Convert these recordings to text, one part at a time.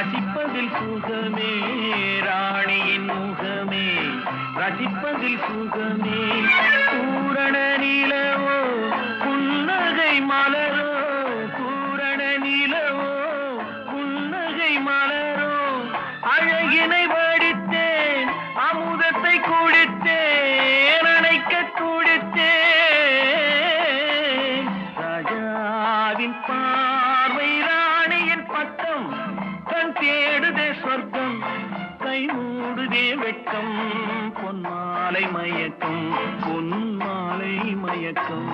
ரசிப்பதில் சுகமே ராணியின் முகமே ரசிப்பதில் சுகமே பூரண நிலவோ புன்னகை மலரோ பூரண நிலவோ புன்னகை மலரோ அழகினை வடித்தேன் அமுதத்தை குடித்தேன் அணைக்க துடித்தேன் ராஜாவின் பார்வை ராணியின் பட்டம் கண் தேடுதே சொர்க்கம் கை மூடுதே வெட்கம் பொன்மாலை மயக்கம் பொன்மாலை மயக்கம்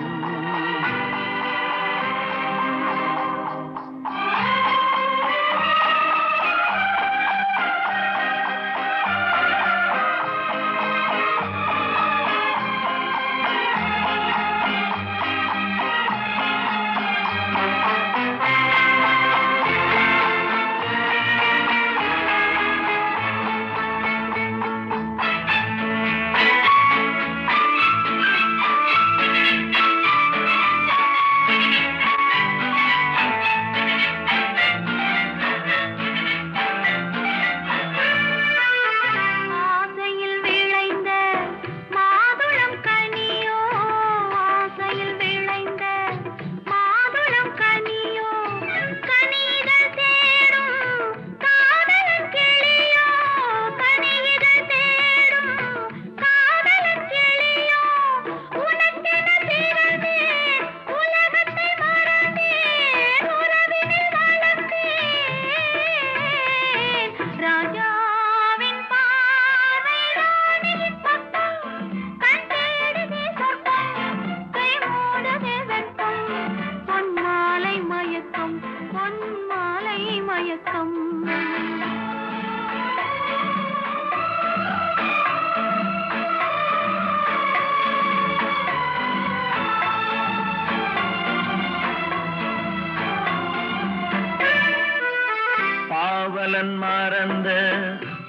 பாவலன் மறந்த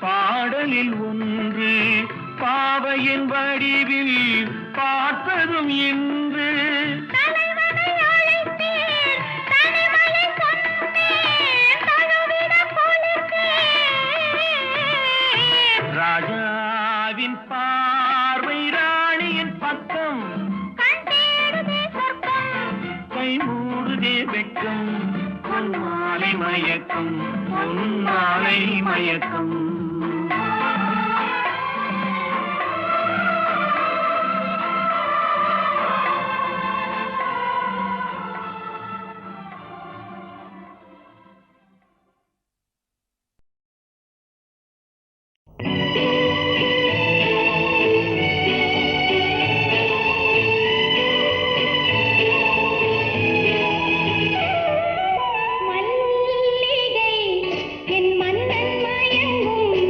பாடலில் ஒன்று பாவையின் வடிவில் பார்த்ததும் இன்று ராஜாவின் பார்வை ராணியின் பக்கம் கை மூடுதே வெட்கம் பொன்மாலை மயக்கம் பொன்மாலை மயக்கம் மல்லிகை என் மன்னன் மயங்கும்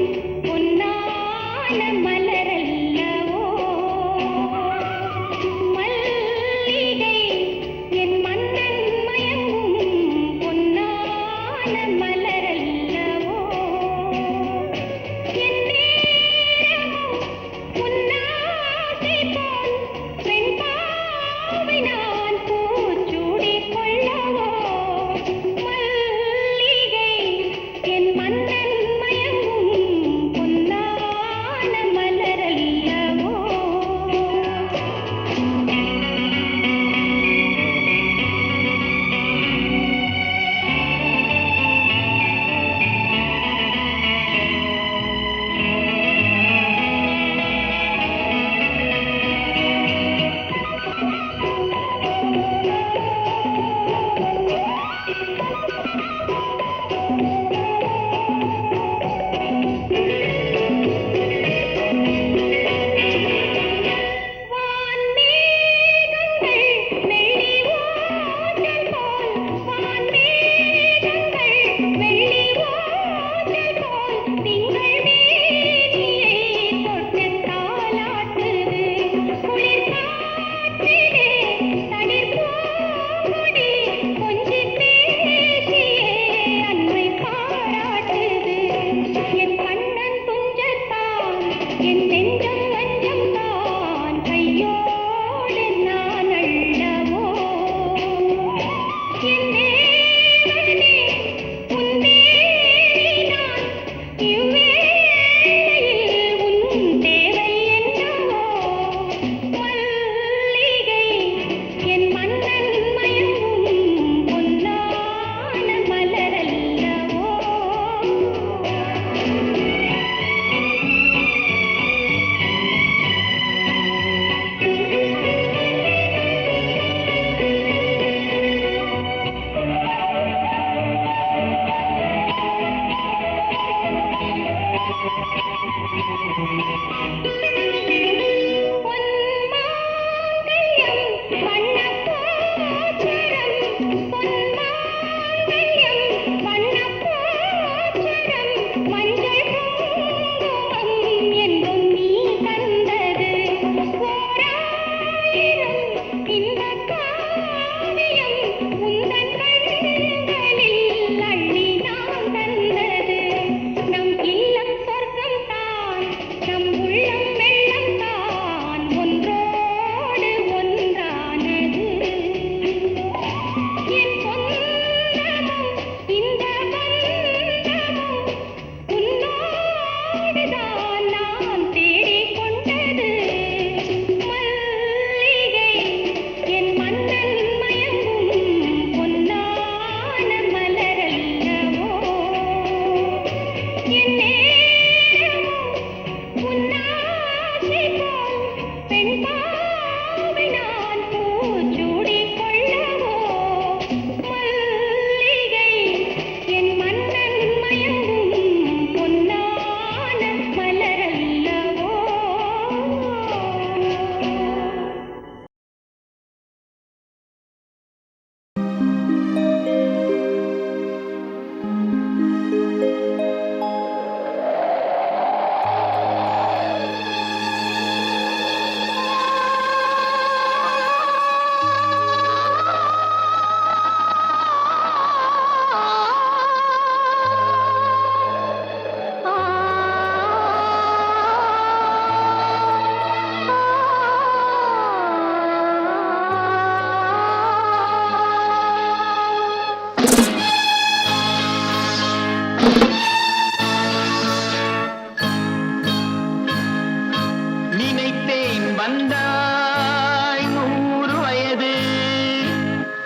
நினைத்தேன் வந்தாய் 100 வயது,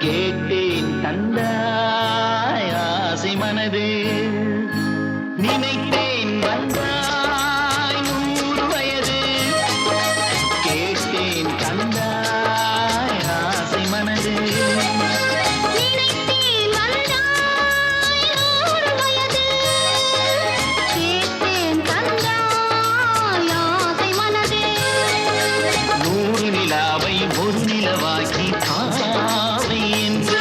கேட்டேன் தந்தாய் ஆசை மனது. நினைத்தேன் வந்தாய் 100 வயது, கேட்டேன் தந்தாய் ஆசை மனது. ஒரு நிலவாக்கி பாவை என்று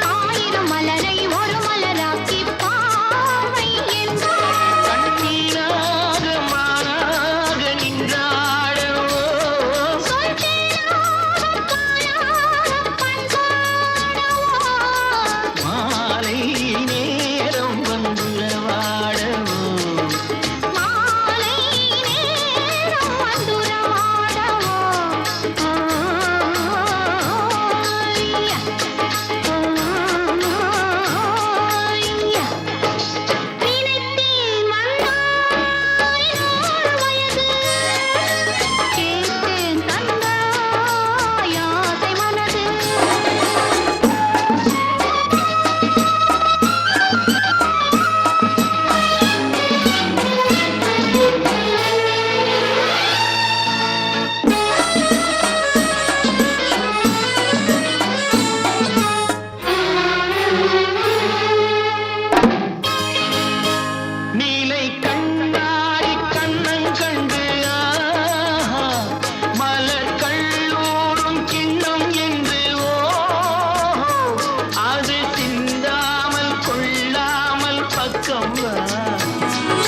1000 மலரை ஒரு மலராக்கி பாவை என்று கண்ணீராக மாறாக நின்றாடவோ மாலை நேரம் வந்துறவாடவோ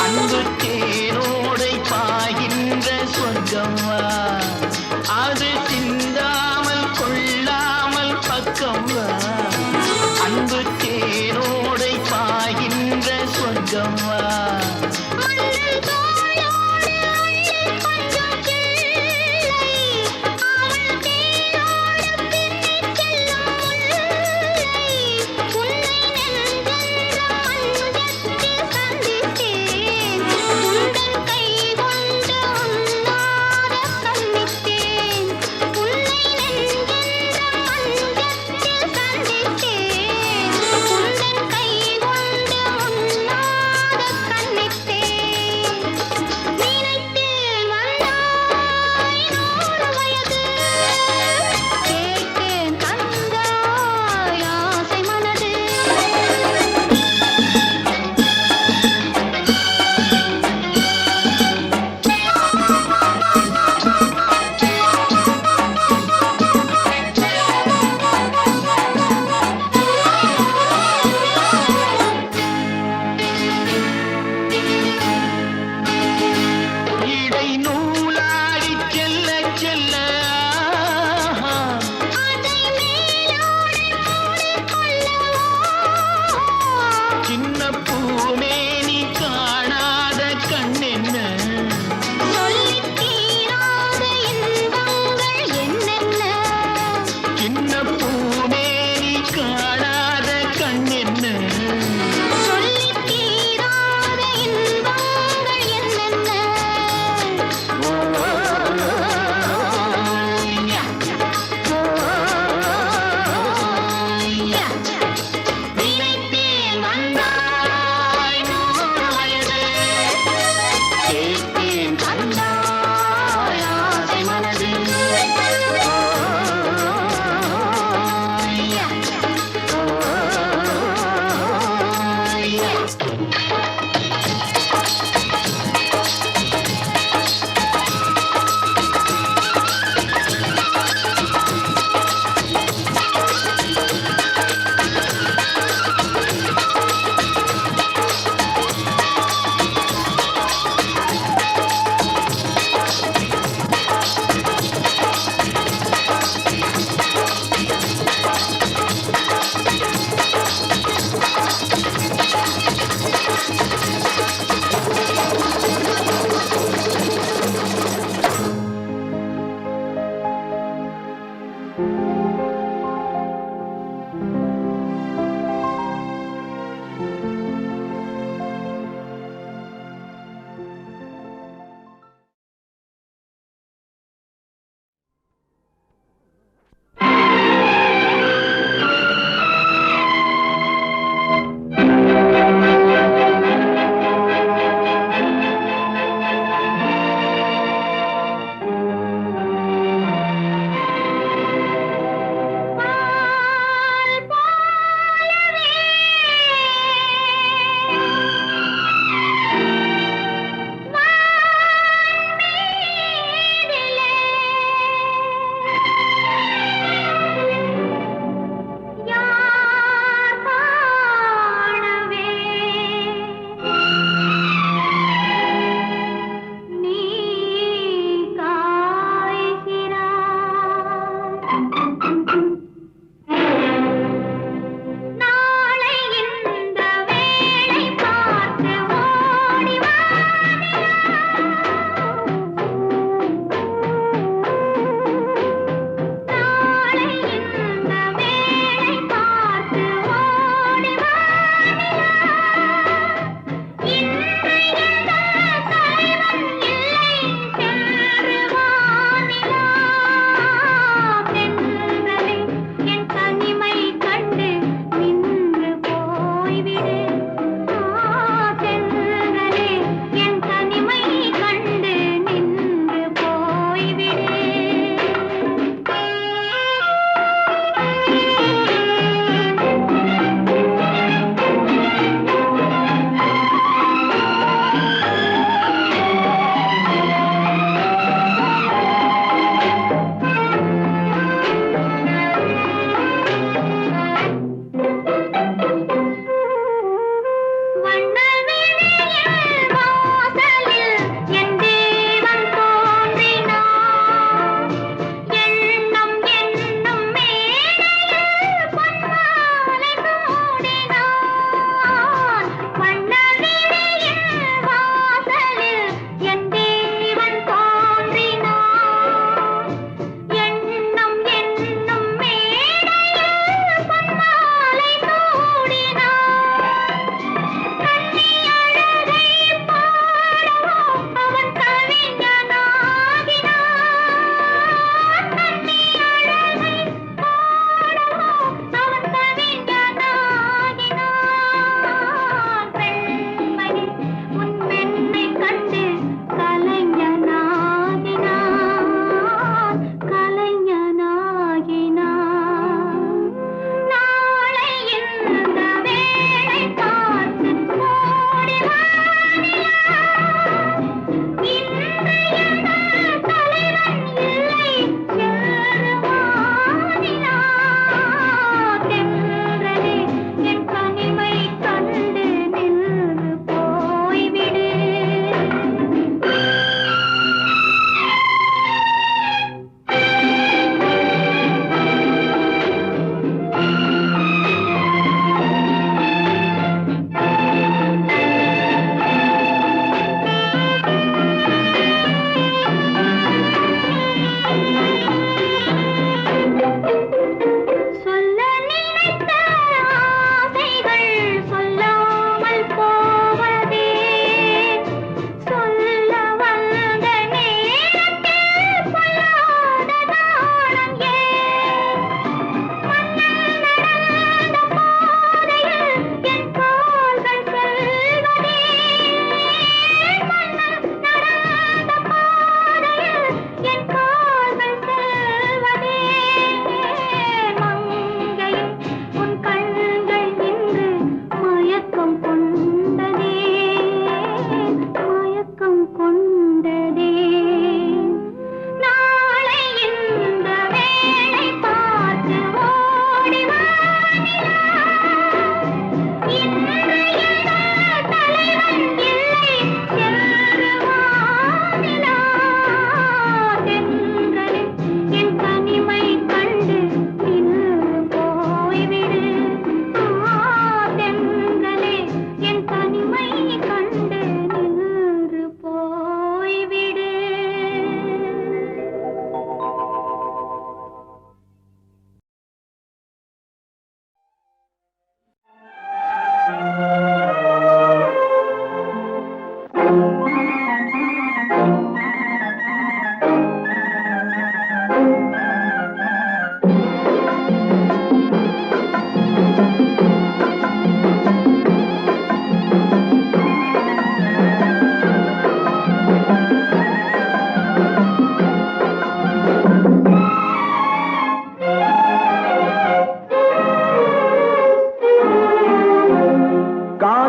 அன்பு தேனோடை பாய்கின்ற சொர்க்கம்வா, அது சிந்தாமல் கொள்ளாமல் பக்கம்வா. அன்பு தேனோடை பாய்கின்ற சொர்க்கம்வா.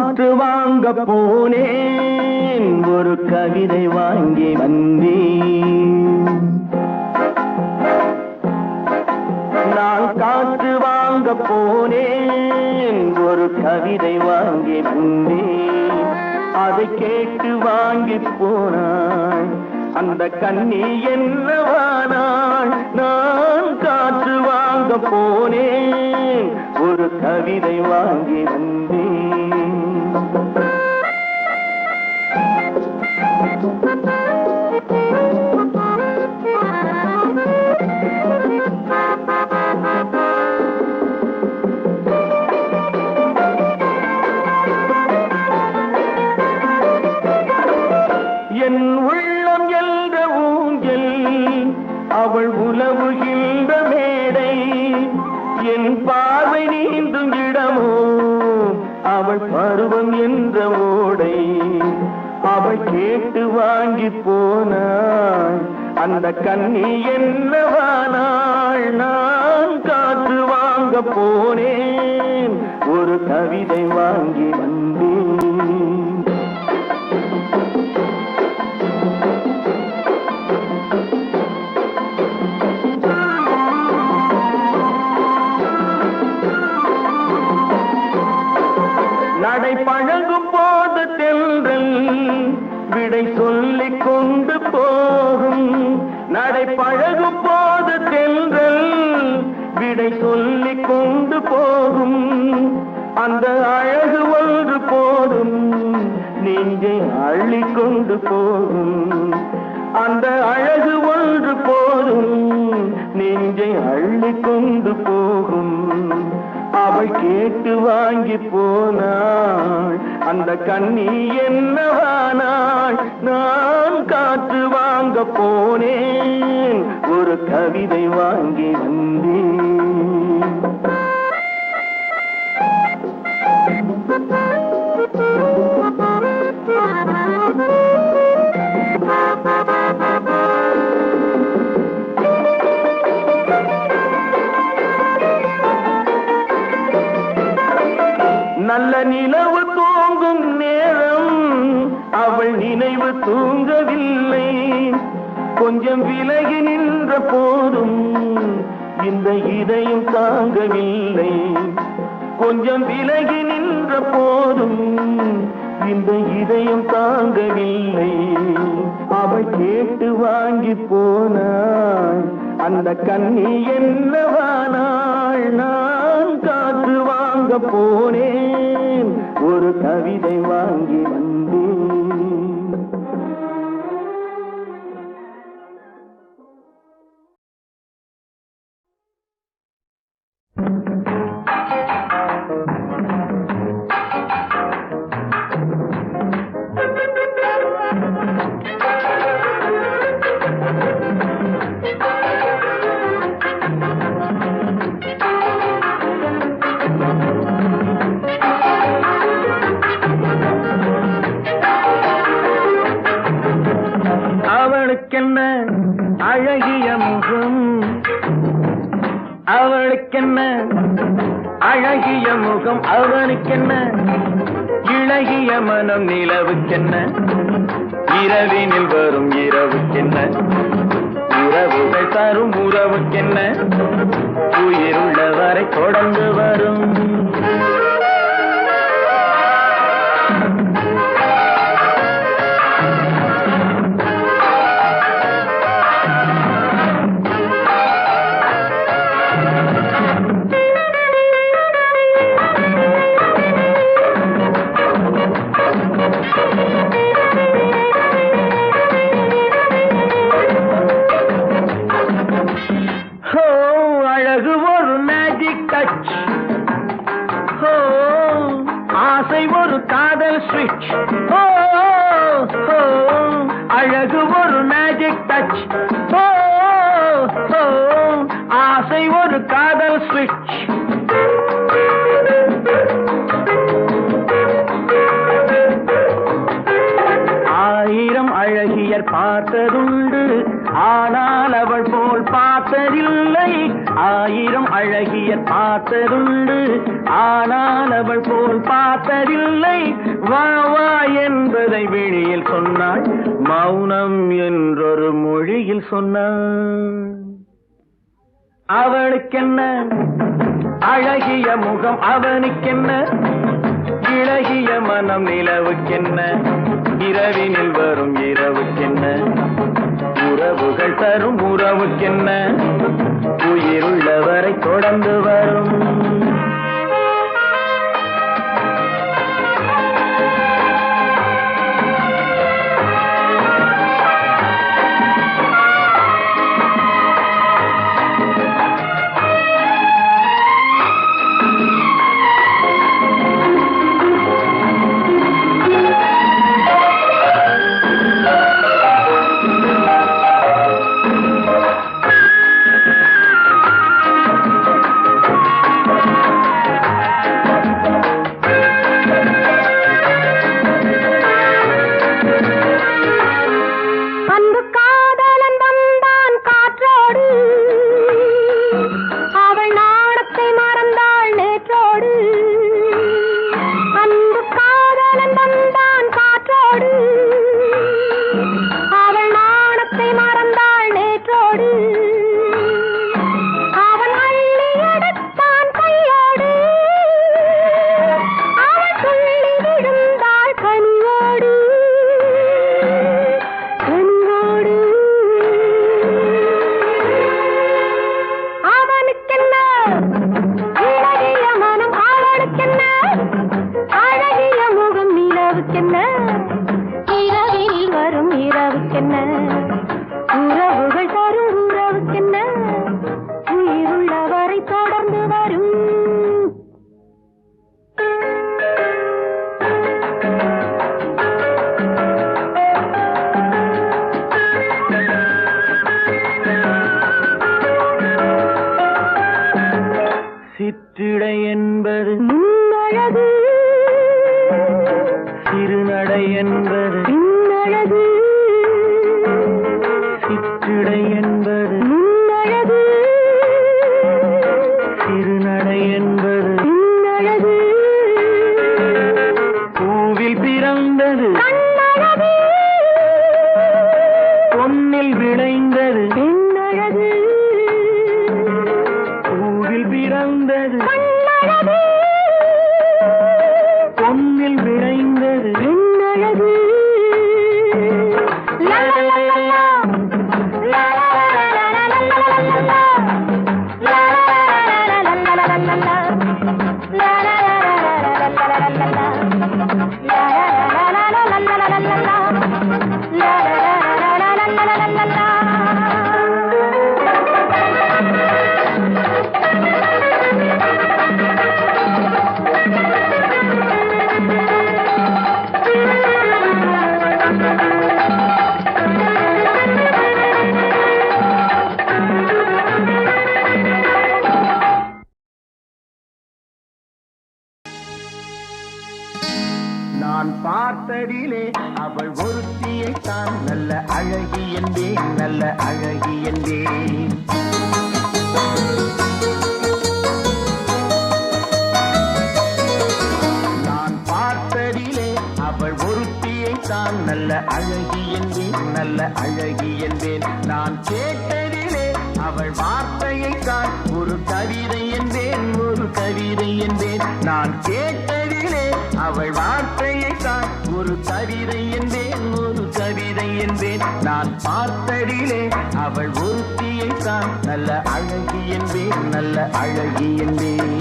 காற்று வாங்க போனேன், ஒரு கவிதை வாங்கி வந்தேன். நான் காற்று வாங்க போனேன், ஒரு கவிதை வாங்கி வந்தேன். அதை கேட்டு வாங்கி போனாய் அந்த கண்ணி என்னவானாள். நான் காற்று வாங்க போனேன், ஒரு கவிதை வாங்கி வந்தேன். என் உள்ளம் என்ற ஊஞ்சல், அவள் உலவுகின்ற மேடை. என் பார்வை நீந்தும் இடமோ, அவள் பருவம் என்ற ஓடை. அவள் கேட்டு வாங்கி போனாள் அந்த கண்ணி என்னவானாள். நான் காற்று வாங்க போனேன், ஒரு கவிதை வாங்கி வந்தேன். நடை பழகும் போது தென்றல் விடை சொல்லிக் கொண்டு போகும். நடை பழகும் போது தென்றல் விடை சொல்லிக் கொண்டு போகும். அந்த அழகு ஒன்று போதும், நெஞ்சை அள்ளிக் கொண்டு போகும். அந்த அழகு ஒன்று போதும், நெஞ்சை அள்ளிக் கொண்டு போகும். அவள் கேட்டு வாங்கி போனாள் அந்த கண்ணி என்னவானாள். நான் காற்று வாங்க போனேன், ஒரு கவிதை வாங்கி வந்தேன். நல்ல நிலவு தூங்கும் நேரம், அவள் நினைவு தூங்கவில்லை. கொஞ்சம் விலகி நின்ற போதும் இந்த இதயம் தாங்கவில்லை. கொஞ்சம் விலகி நின்ற போதும் இந்த இதயம் தாங்கவில்லை. அவள் கேட்டு வாங்கி போனாள் அந்த கண்ணி என்னவானாள். நான் காற்று வாங்க போனேன், ஒரு கவிதை வாங்கி வந்தேன். அவளுக்கென்ன அழகிய முகம், அவளுக்கென்ன அழகிய முகம், அவனுக்கென்ன இளகிய மனம். நிலவுக்கென்ன இரவினில் வரும் இரவுக்கென்ன, உறவுகள் தரும் உறவுக்கென்ன, உயிருள்ளவரை தொடர்ந்து வரும். அழகு ஒரு மேஜிக் டச், ஆசை ஒரு காதல் ஸ்விட்ச். அழகு ஒரு மேஜிக் டச், ஆசை ஒரு காதல் ஸ்விட்ச். ஆயிரம் அழகியர் பார்த்ததுண்டு, ஆனால் அவள் போல் பார்த்ததில்லை. ஆயிரம் அழகிய பார்த்ததுண்டு, ஆனால் அவள் போல் பார்த்ததில்லை. வா வா என்பதை வெளியில் சொன்னாள், மௌனம் என்றொரு மொழியில் சொன்னாள். அவளுக்கென்ன அழகிய முகம், அவனுக்கென்ன இளகிய மனம், நிலவுக்கென்ன இரவினில் வரும் இரவுக்கென்ன, உறவுகள் தரும் உறவுக்கென்ன, உயிருள்ளவரை தொடர்ந்து வரும். சிற்றிடை என்பது முன்னழகு, சிறுநடை என்பது பின்னழகு. சிற்றிடை என்பது முன்னழகு, சிறுநடை என்பது பின்னழகு. பூவில் பிறந்தது கண்ணழகு, பொன்னில் விளைந்தது பெண்ணழகு. பூவில் பிறந்தது கண்ணழகு, பொன்னில் விளைந்தது பெண்ணழகு. நான் பார்த்ததிலே அவள் ஒருத்தியை தான் நல்ல அழகி என்பேன், நல்ல அழகி என்பேன். நான் பார்த்ததிலே அவள் ஒருத்தியை தான் நல்ல அழகி என்பேன், நல்ல அழகி என்பேன். நான் கேட்டதிலே அவள் வார்த்தையை தான் ஒரு கவிதை என்பேன், ஒரு கவிதை என்பேன். நான் கேட்டதிலே அவள் வார்த்தையை தான் ஒரு கவிதை என்பேன், ஒரு கவிதை என்பேன். நான் பார்த்ததிலே அவள் ஒருத்தியை தான் நல்ல அழகி என்பேன், நல்ல அழகி என்பேன்.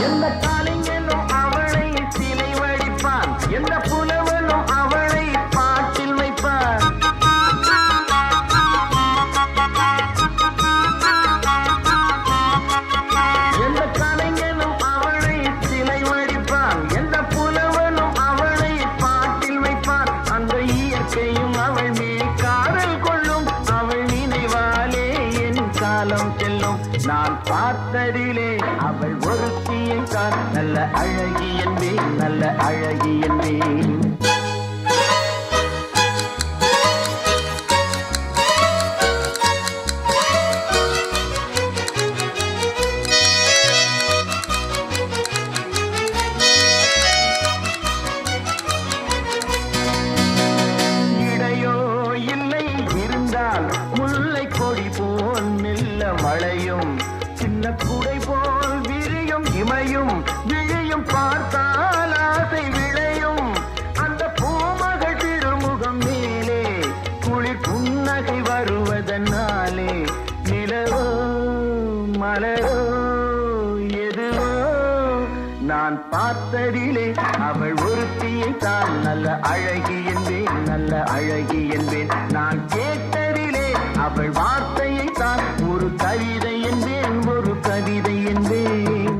எந்த காலைஞனும் அவளை சிலை வடிப்பான், எந்த புலவனும் அவளை பாட்டில் வைப்பான். காலம் செல்லும். நான் பார்த்ததிலே அவள் ஒருத்தியை தான் நல்ல அழகி என்பேன், நல்ல அழகி என்பேன். முல்லை கொடி போல் மெல்ல மழையும், சின்ன குடை போல் விரியும் இமையும், விழியும் பார்த்தால் ஆசை விளையும். அந்த பூமகள் திருமுகம் மேலே குளிர் புன்னகை வருவதனாலே நிலவோ மலரோ எதுவோ நான் பார்த்ததிலே அவள் ஒருத்தியை தான் நல்ல அழகி என்பேன், நல்ல அழகி என்பேன். நான் கேட்டதிலே அவள் வார்த்தையை தான் ஒரு கவிதை என்பேன், ஒரு கவிதை என்பேன்.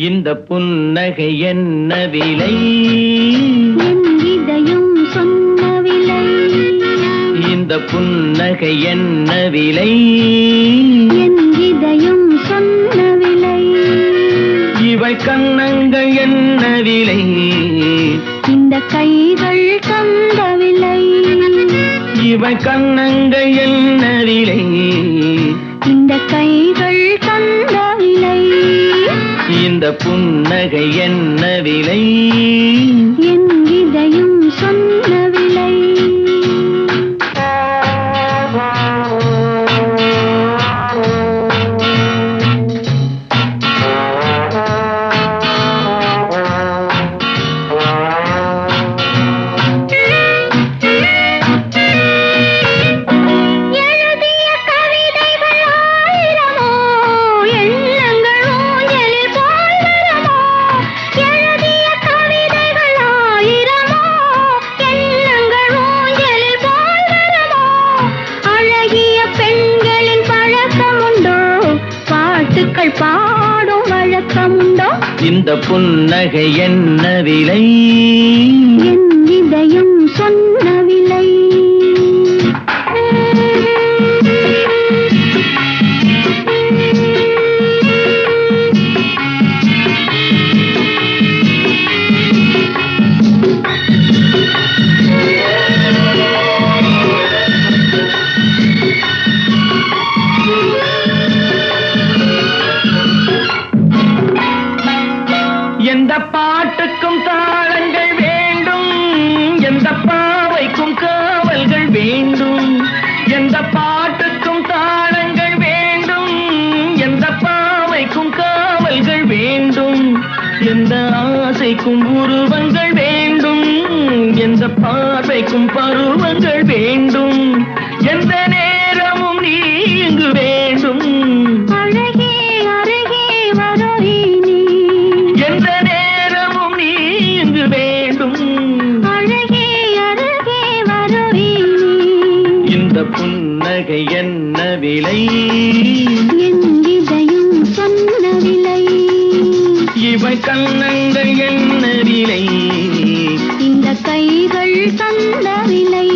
இந்த புன்னகை என்ன விலை, என் இதயம் சொன்ன விலை. இந்த புன்னகை என்ன விலை, என் இதயம் சொன்ன விலை. இவள் கன்னங்கள் என்ன விலை, இந்த கைகள் தந்த விலை. இவள் கன்னங்கள் என்ன விலை, இந்த கைகள் தந்த விலை. இந்த புன்னகை என்ன விலை, என் இதயம் சொன்ன விலை. பாடும் வழக்கமுண்டோ? இந்த புன்னகை என்ன விலை, என் இதயம் சொன்ன விலை. எந்த ஆசைக்கும் உருவங்கள் வேண்டும், எந்த பார்வைக்கும் பருவங்கள் வேண்டும், எந்த நேரமும் நீ இங்கு வேண்டும். அழகே அருகே வருவே நீ, எந்த நேரமும் நீ இங்கு வேண்டும். அழகே அருகே வருவே நீ. இந்த புன்னகை என்ன விலை, என் இதயம் சொன்ன விலை. இவை கண்ணங்கள் என்ன விலை, இந்த கைகள் தந்த விலை.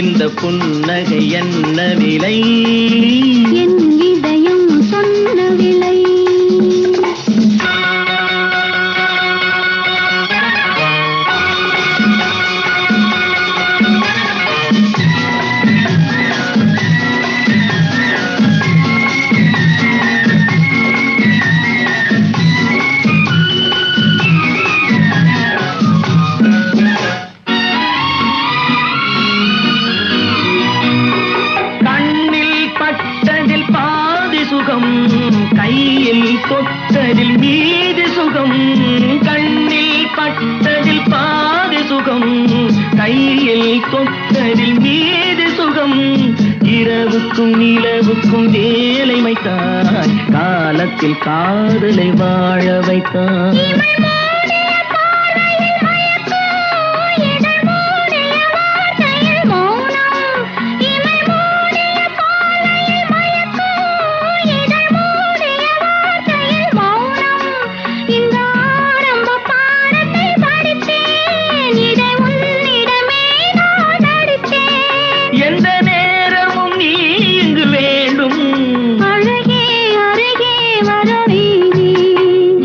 இந்த புன்னகை என்ன விலை, என் இதயம் சொன்ன விலை. கையில் தொட்டதில் மீது சுகம், கண்ணில் பட்டதில் பாதி சுகம், கையில் தொட்டதில் மீது சுகம். இரவுக்கும் நிலவுக்கும் வேலை வைத்தாய், காலத்தில் காதலை வாழ வைத்தாய்.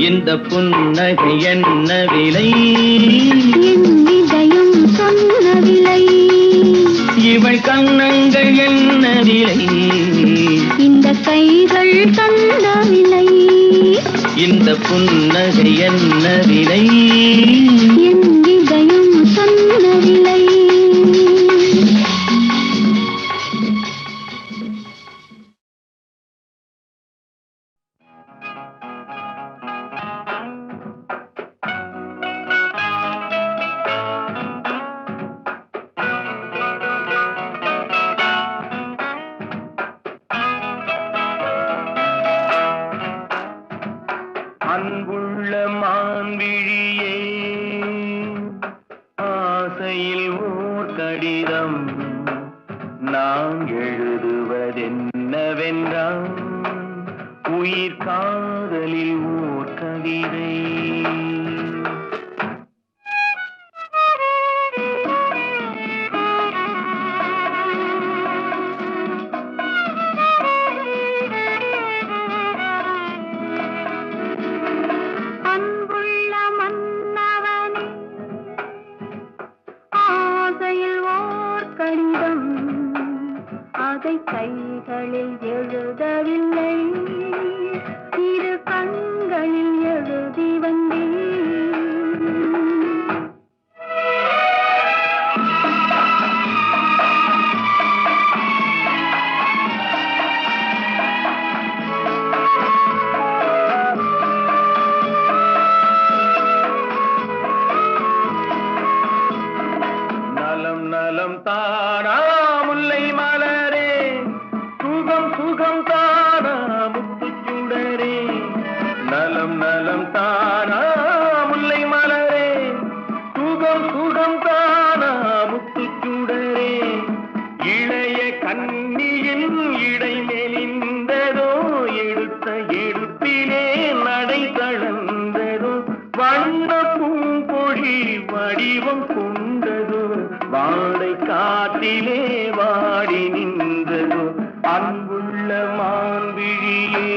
இந்த புன்னகை என்ன விலை, என் இதயம் சொன்ன விலை. இவள் கண்ணங்கள் என்ன விலை, இந்த கைகள் தந்த விலை. இந்த புன்னகை என்ன விலை, என் இதயம் சொன்ன விலை. அன்புள்ள மான்விழியே, ஆசையில் ஓர் கடிதம் நான் எழுதுவதென்னவென்றால், உயிர் காதலில் ஓர் கவிதை. அதை கைகளில் எழுதவில்லை, இரு கண்களில் எழுதி வந்தேன். நலம் நலம் தானா முல்லை மலரே, சுகம் சுகம் தானா முத்துச்சுடரே. நலம் நலம் தானா முல்லை மலரே, சுகம் சுகம் தானா முத்துச்சுடரே. இளைய கண்ணியின் இடை மெலிந்ததோ, எடுத்த எடுப்பிலே நடை தளர்ந்ததோ. வண்ண பூங்கொழி வடிவம் கொண்டதோ, வாடை காற்றிலே வாடி நின்றதோ. அன்புள்ள மான்விழியே,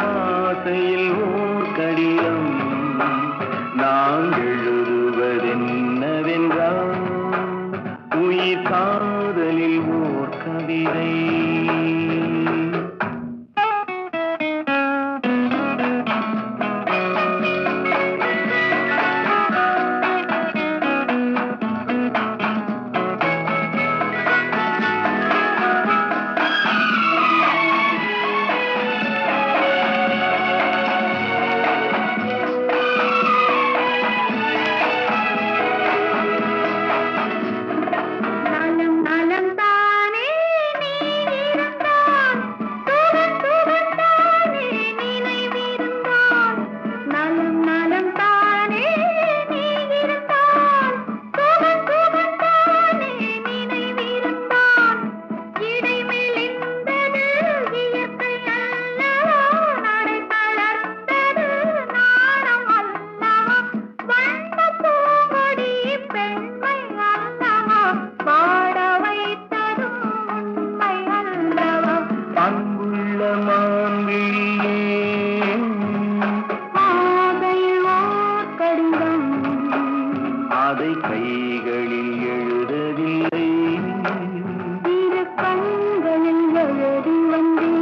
ஆசையில் ஓர் கடிதம் நான் எழுதுவதென்னவென்றால், உயிர் காதலில் ஓர் கவிதை. ஆதையில் ஓர் கடிதம் அதை கைகளில் எழுதவில்லை, இரு கண்களில் எழுதி வந்தேன்.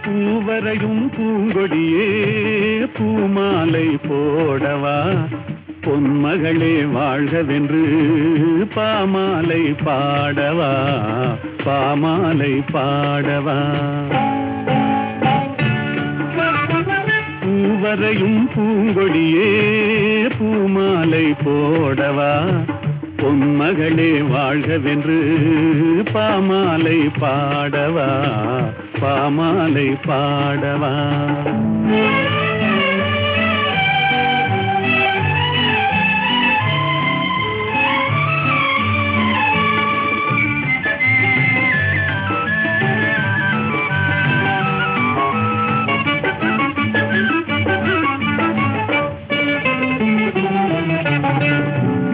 பூவரையும் பூங்கொடியே பூமாலை போடவா, பொன்மகளே வாழ்கவென்று பாமாலை பாடவா, பாமாலை பாடவா. பூவரையும் பூங்கொடியே பூமாலை போடவா, பொன்மகளே வாழ்கவென்று பாமாலை பாடவா, பாமாலை பாடவா.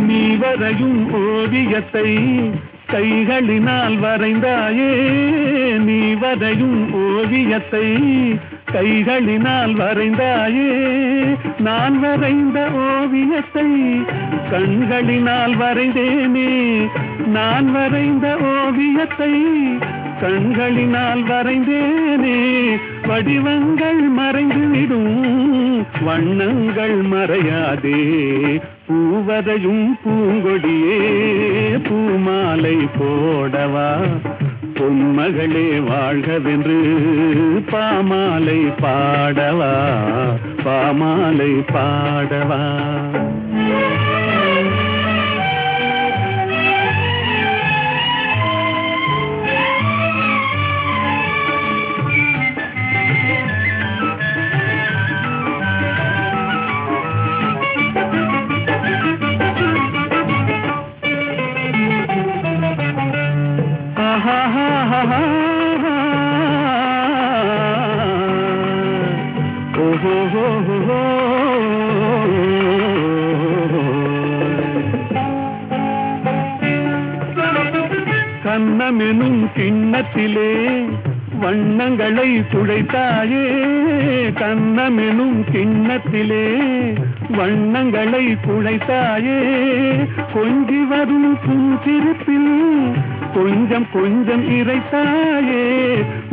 நீ வரையும் ஓவியத்தை கைகளினால் வரைந்தாயே, நீ வரையும் ஓவியத்தை கைகளினால் வரைந்தாயே, நான் வரைந்த ஓவியத்தை கண்களினால் வரைந்தேனே, நான் வரைந்த ஓவியத்தை கண்களினால் வரைந்தேனே. வடிவங்கள் மறைந்துவிடும் வண்ணங்கள் மறையாதே, பூவரையும் பூங்கொடியே பூமாலை போடவா, பொன்மகளே வாழ்கவென்று பாமாலை பாடவா, பாமாலை பாடவா. கண்ணமெனும் கிண்ணத்திலே வண்ணங்களை குழைத்தாயே, கண்ணமெனும் கிண்ணத்திலே வண்ணங்களை குழைத்தாயே, கொஞ்சி வரும் புன்சிரிப்பில் கொஞ்சம் கொஞ்சம் இறைத்தாயே.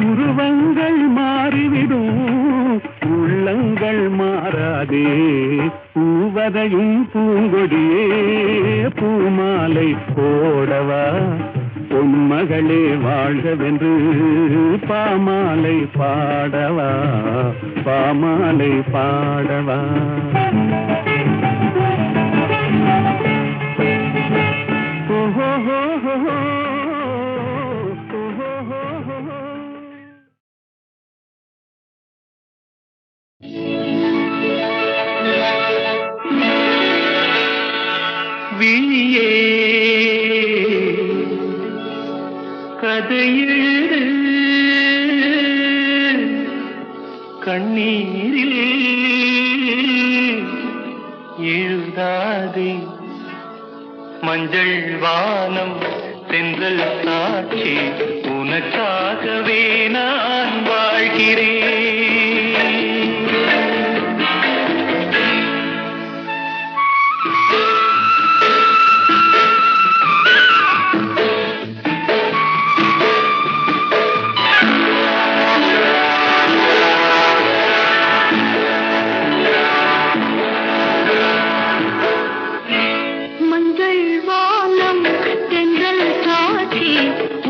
உருவங்கள் மாறிவிடும் உள்ளங்கள் மாறாதே, பூவரையும் பூங்கொடியே பூமாலை போடவா, பொன்மகளே வாழ்கவென்று பாமாலை பாடவா, பாமாலை பாடவா. விழியே கதையெழுது கண்ணீரில் எழுதாதே, மஞ்சள் வானம் தென்றல் சாட்சி உனக்காகவே நான் வாழ்கிறேன்.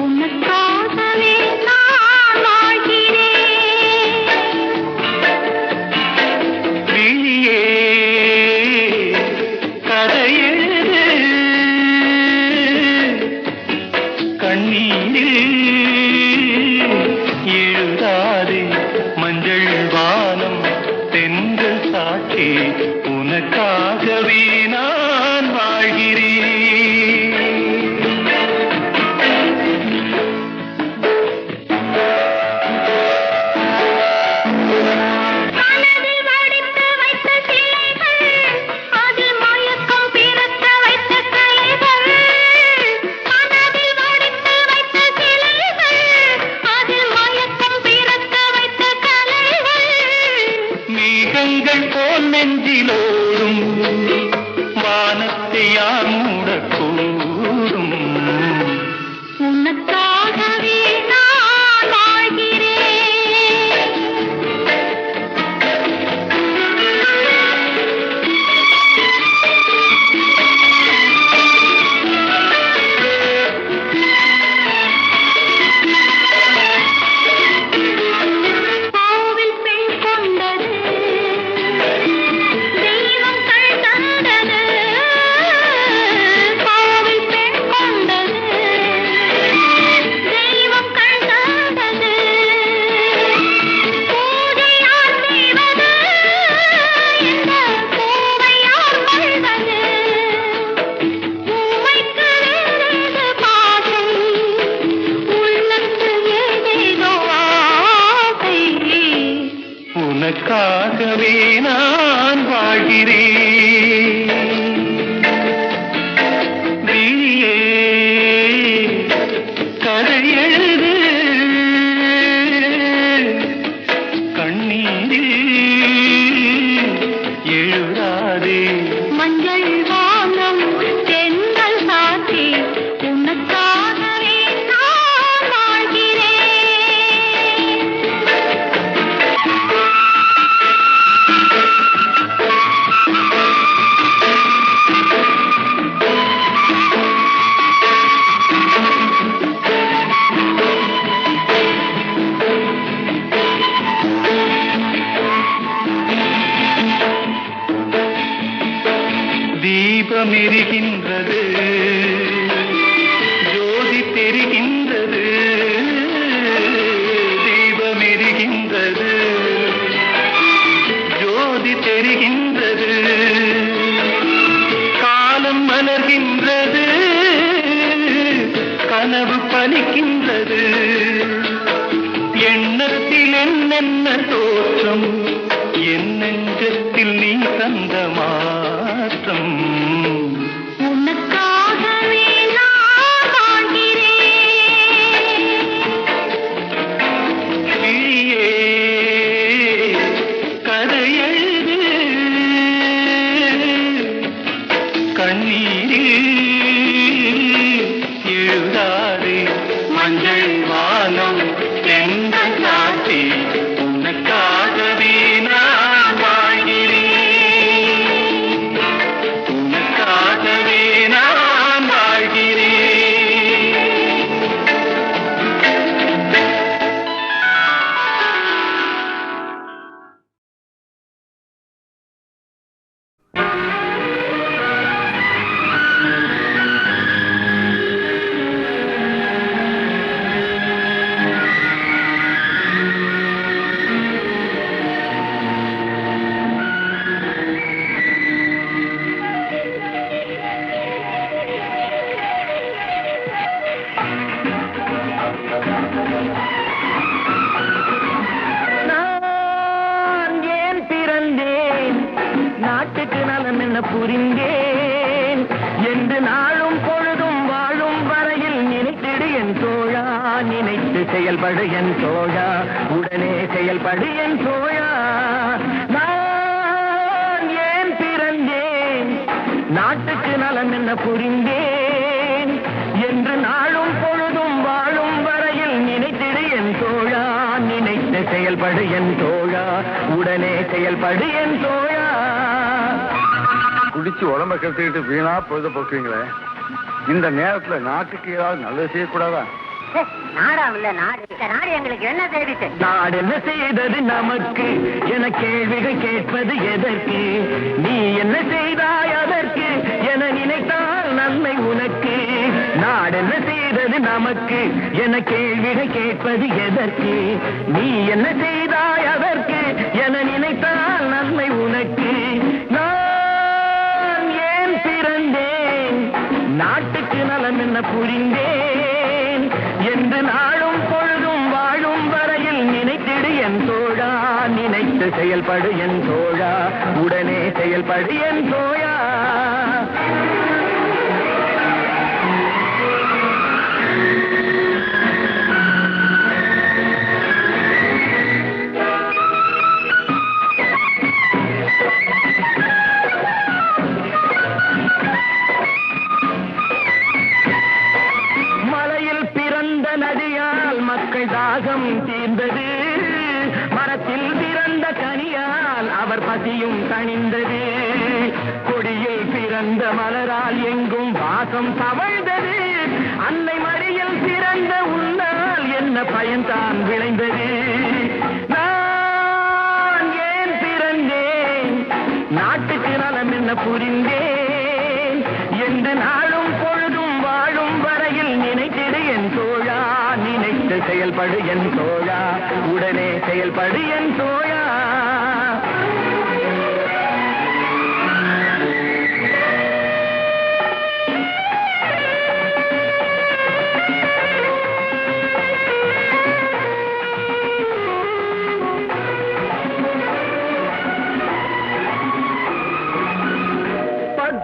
உனக்காகவே நான் வாழ்கிறேன். வானத்தை யார் மூடக்கூடும்? உனக்காகவே நான் வாழ்கிறேன். கோவில் பெண் கொண்டது தெய்வம் கண் தந்தது. கோவில் பெண் கொண்டது தெய்வம் கண் தந்தது. பூஜை யார் செய்வது? இந்த பூவை யார் கொள்வது? பூவைக்கு வேறேது பாசை, உள்ளத்தில் ஏதேதோ ஆசை. உனக்காகவே நான் வாழ்கிறேன். விழியே கதை எழுது, கண்ணீரில் எழுதாதே. மஞ்சள் வானம் தென்றல் சாட்சி, உனக்காகவே நான் வாழ்கிறேன். தீபம் எரிகின்றது, ஜோதி தெரிகின்றது. தீபம் எரிகின்றது, ஜோதி தெரிகின்றது. காலம் மலர்கின்றது, கனவு பலிக்கின்றது. எண்ணத்தில் என்னென்ன தோற்றம், என் நெஞ்சத்தில் நீ தந்த மாற்றம். உனக்காகவே நான் வாழ்கிறேன். விழியே கதை எழுது, கண்ணீரில் எழுதாதே. மஞ்சள் வானம் தென்றல் சாட்சி, உனக்காகவே நான் வாழ்கிறேன். உனக்காகவே நான் வாழ்கிறேன். நான் ஏன் பிறந்தேன், நாட்டுக்கு நலம் என்ன புரிந்தேன் என்று நாளும் பொழுதும் வாழும் வரையில் நினைத்திடு என் தோழா. நினைத்து செயல்படு என் தோழா, உடனே செயல்படு என் தோழா. நான் ஏன் பிறந்தேன், நாட்டுக்கு நலம் என்ன புரிந்தேன் என்று நாளும் பொழுதும் வாழும் வரையில் நினைத்திடு என் தோழா. நினைத்து செயல்படு என் தோழா, உடனே செயல்படு என் தோழா. குடிச்சு உடம்ப கெடுத்துக்கிட்டு வீணா பொழுத போக்குவீங்களே, இந்த நேரத்துல நாட்டுக்கு ஏதாவது நல்லது செய்யக்கூடாதா? நாடாவில்ல நாடு. இந்த நாடு எங்களுக்கு என்ன செய்திச்சு? நாடு என்ன செய்தது நமக்கு என கேள்விகள் கேட்பது எதற்கு? நீ என்ன செய்தாய் அதற்கு என நினைத்தால் நன்மை உனக்கு. நாடு என்ன செய்தது நமக்கு என கேள்விகள் கேட்பது எதற்கு? நீ என்ன செய்தாய் அதற்கு என நினைத்தால் நன்மை உனக்கு. நான் ஏன் பிறந்தேன், நாட்டுக்கு நலம் என்ன புரிந்தேன் என்று நாளும் பொழுதும் வாழும் வரையில் நினைத்திடு என் தோழா. நினைத்து செயல்படு என் தோழா, உடனே செயல்படு என் தோழா. அவரால் எங்கும் வாசம் தவழ்ந்தது. அன்னை மடியில் பிறந்த உன்னால் என்ன பயன்தான் விளைந்தது? நான் ஏன் பிறந்தேன், நாட்டுக்கு நலம் என்ன புரிந்தேன் என்று நாளும் பொழுதும் வாழும் வரையில் நினைத்திடு என் தோழா. நினைத்து செயல்படு என் தோழா, உடனே செயல்படு என் தோழா.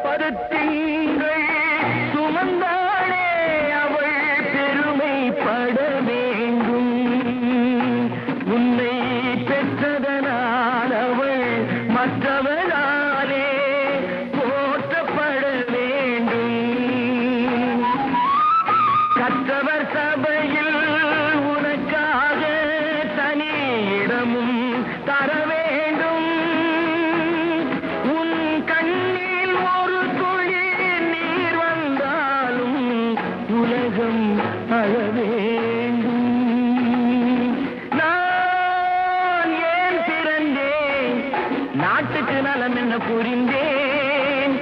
பருத்திங்கள் சுமந்தாளே அவள் பெருமைப்பட வேண்டும். உன்னை பெற்றதனால் அவள் மற்றவராலே போற்றப்பட வேண்டும். கற்றவர் சபையில் உனக்காக தனி இடமும் தர வேண்டும். உன் கண்ணில் ஒரு துளி நீர் வந்தாலும் உலகம் அழ வேண்டும். நான் ஏன் பிறந்தேன், நாட்டுக்கு நலம் என்ன புரிந்தேன்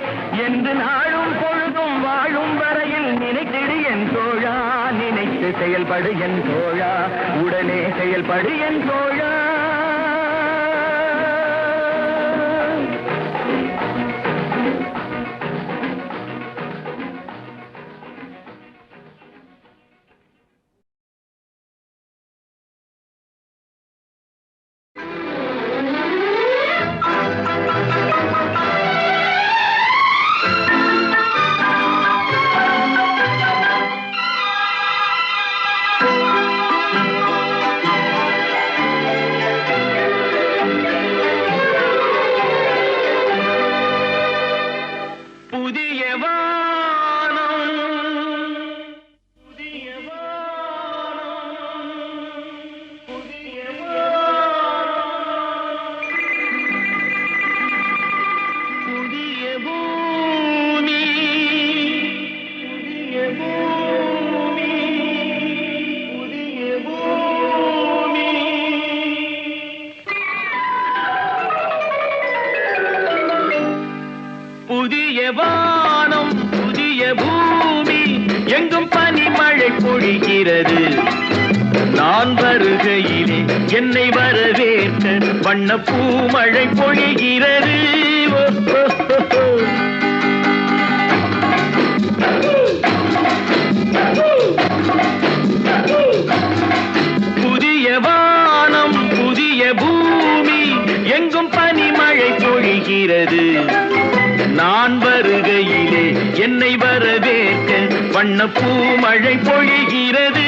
என்று நாளும் பொழுதும் வாழும் வரையில் நினைத்திடு என் தோழா. நினைத்து செயல்படு என் தோழா, உடனே செயல்படு என் தோழா. புதிய வானம், புதிய பூமி, எங்கும் பனிமழை பொழிகிறது. நான் வருகையிலே என்னை வரவேற்க வண்ண பூமழை பொழிகிறது. புதிய வானம், புதிய பூமி, எங்கும் பனிமழை பொழிகிறது. நான் வருகையிலே என்னை வரவேற்க வண்ண பூமழை பொழிகிறது.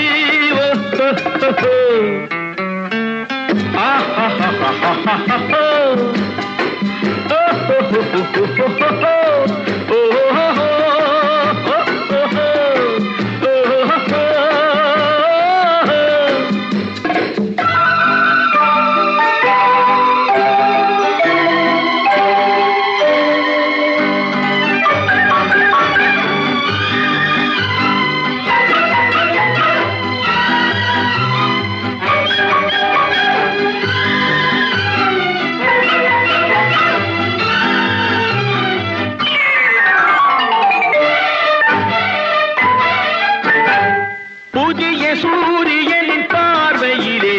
சூரியனின் பார்வையிலே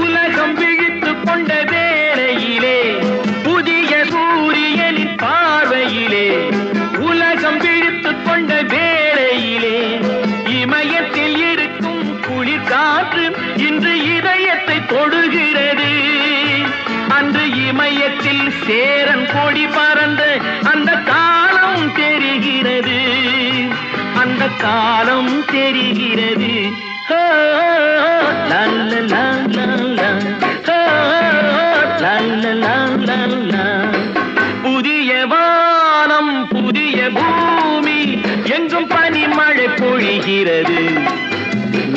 உலகம் விழித்துக் கொண்ட வேளையிலே, புதிய சூரியனின் பார்வையிலே உலகம் விழித்துக் கொண்ட வேளையிலே, இமயத்தில் இருக்கும் குளிர் காற்று இன்று இதயத்தை தொடுகிறது. அன்று இமயத்தில் சேரன் கொடி பறந்த அந்த காலம் தெரிகிறது. அந்த காலம் தெரிகிறது. புதிய வானம், புதிய பூமி, எங்கும் பனிமழை பொழிகிறது.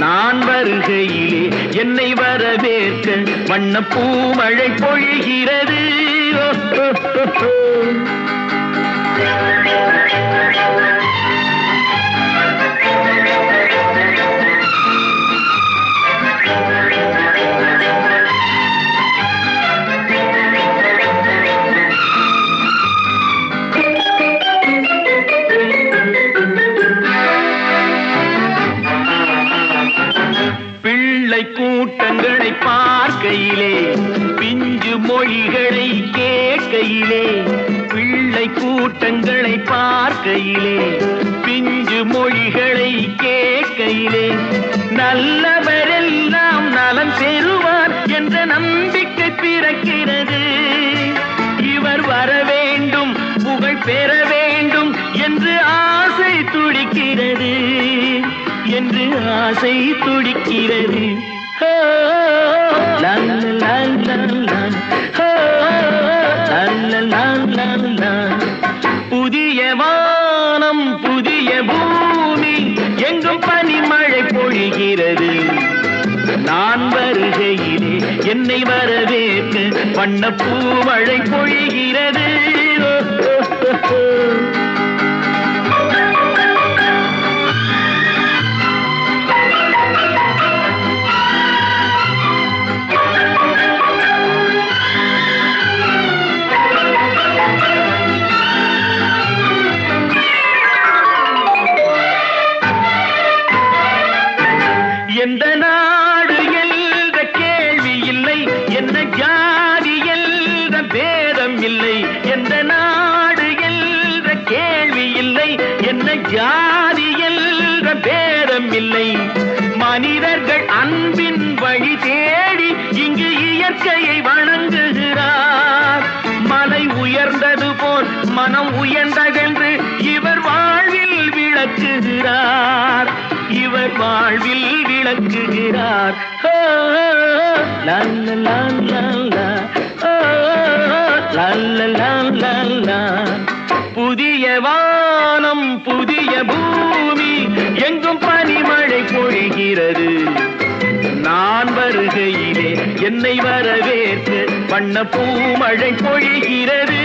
நான் வருகையிலே என்னை வரவேற்க வண்ண பூமழை பொழிகிறது. கூட்டங்களை பார்க்கையிலே பிஞ்சு மொழிகளை கேட்கையிலே பிள்ளை கூட்டங்களை பார்க்கையிலே பிஞ்சு மொழிகளை கேட்கையிலே நல்லவரெல்லாம் நலம் பெறுவார் என்ற நம்பிக்கை பிறக்கிறது. இவர் வர வேண்டும் புகழ் பெற வேண்டும் என்று ஆசை துடிக்கிறது என்று ஆசை துடிக்கிறது. புதிய வானம் புதிய பூமி எங்கும் பனிமழை பொழிகிறது. நான் வருகையிலே என்னை வரவேற்க வண்ணப்பூ மழை பொழிகிறது. எந்த நாடு என்ற கேள்வி இல்லை, என்ன ஜாதி என்ற பேதம் இல்லை. எந்த நாடு என்ற கேள்வி இல்லை, என்ன ஜாதி என்ற பேதம் இல்லை. மனிதர்கள் அன்பின் வழி தேடி இங்கு இயற்கையை வணங்குகிறார். மலை உயர்ந்தது போல் மனம் உயர்ந்ததென்று இவர் வாழ்வில் விளக்குகிறார். இவர் வாழ்வில் விளக்குகிறார். புதிய வானம் புதிய பூமி எங்கும் பனிமழை பொழிகிறது. நான் வருகையிலே என்னை வரவேற்று வண்ணப்பூ மழை பொழிகிறது.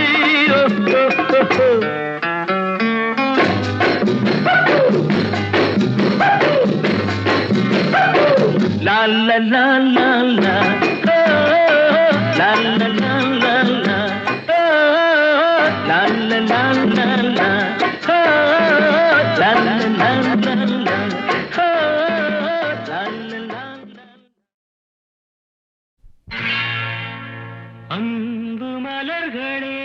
La la la la la, la la la la la, la la la la la, la la la la la, அன்பு மலர்களே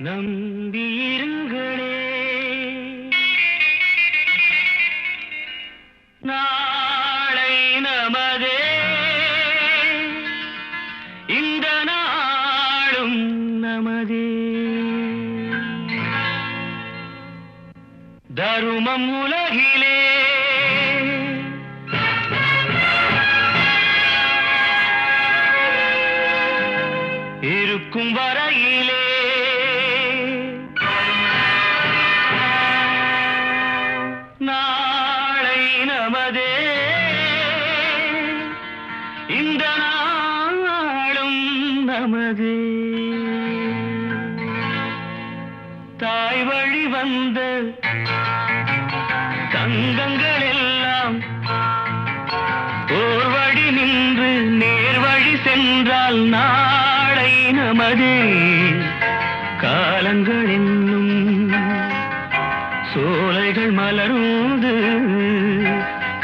நம்பியிருங்களே, நாளை நமதே, இந்த நாளும் நமதே. தருமம் உலகிலே இருக்கும் வரையிலே நாளை நமதே, இந்த நாளும் நமதே. தாய் வழி வந்த தங்கங்கள் எல்லாம் ஓர் வழி நின்று நேர் வழி சென்றால் நாளை நமதே. காலங்கள் என்னும் சோலைகள் மலர்ந்து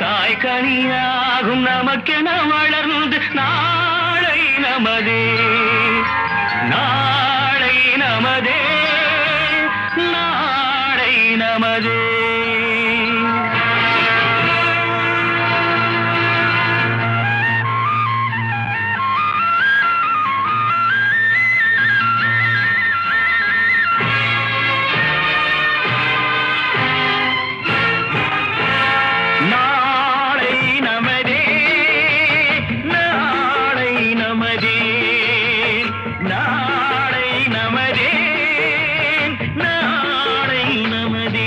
காய்கனியாகும் நமக்கென வளர்ந்து நாளை நமதே, நாளை நமதே, நாளை நமதே. நாளை நமதே, நாளை நமதே.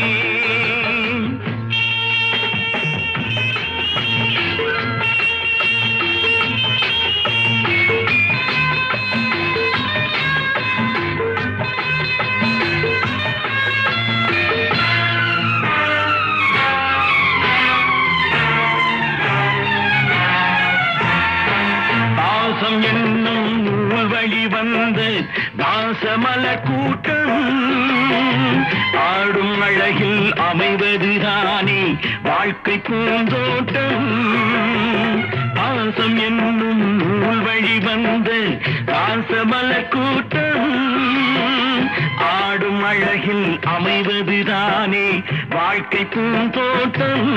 பாசமல கூட்டம் ஆடும் அழகில் அமைவதுதானே வாழ்க்கை பூந்தோட்டம். பாசம் என்னும் நூல் வழி வந்த பாசமல கூட்டம் ஆடும் அழகில் அமைவதுதானே வாழ்க்கை பூந்தோட்டம்.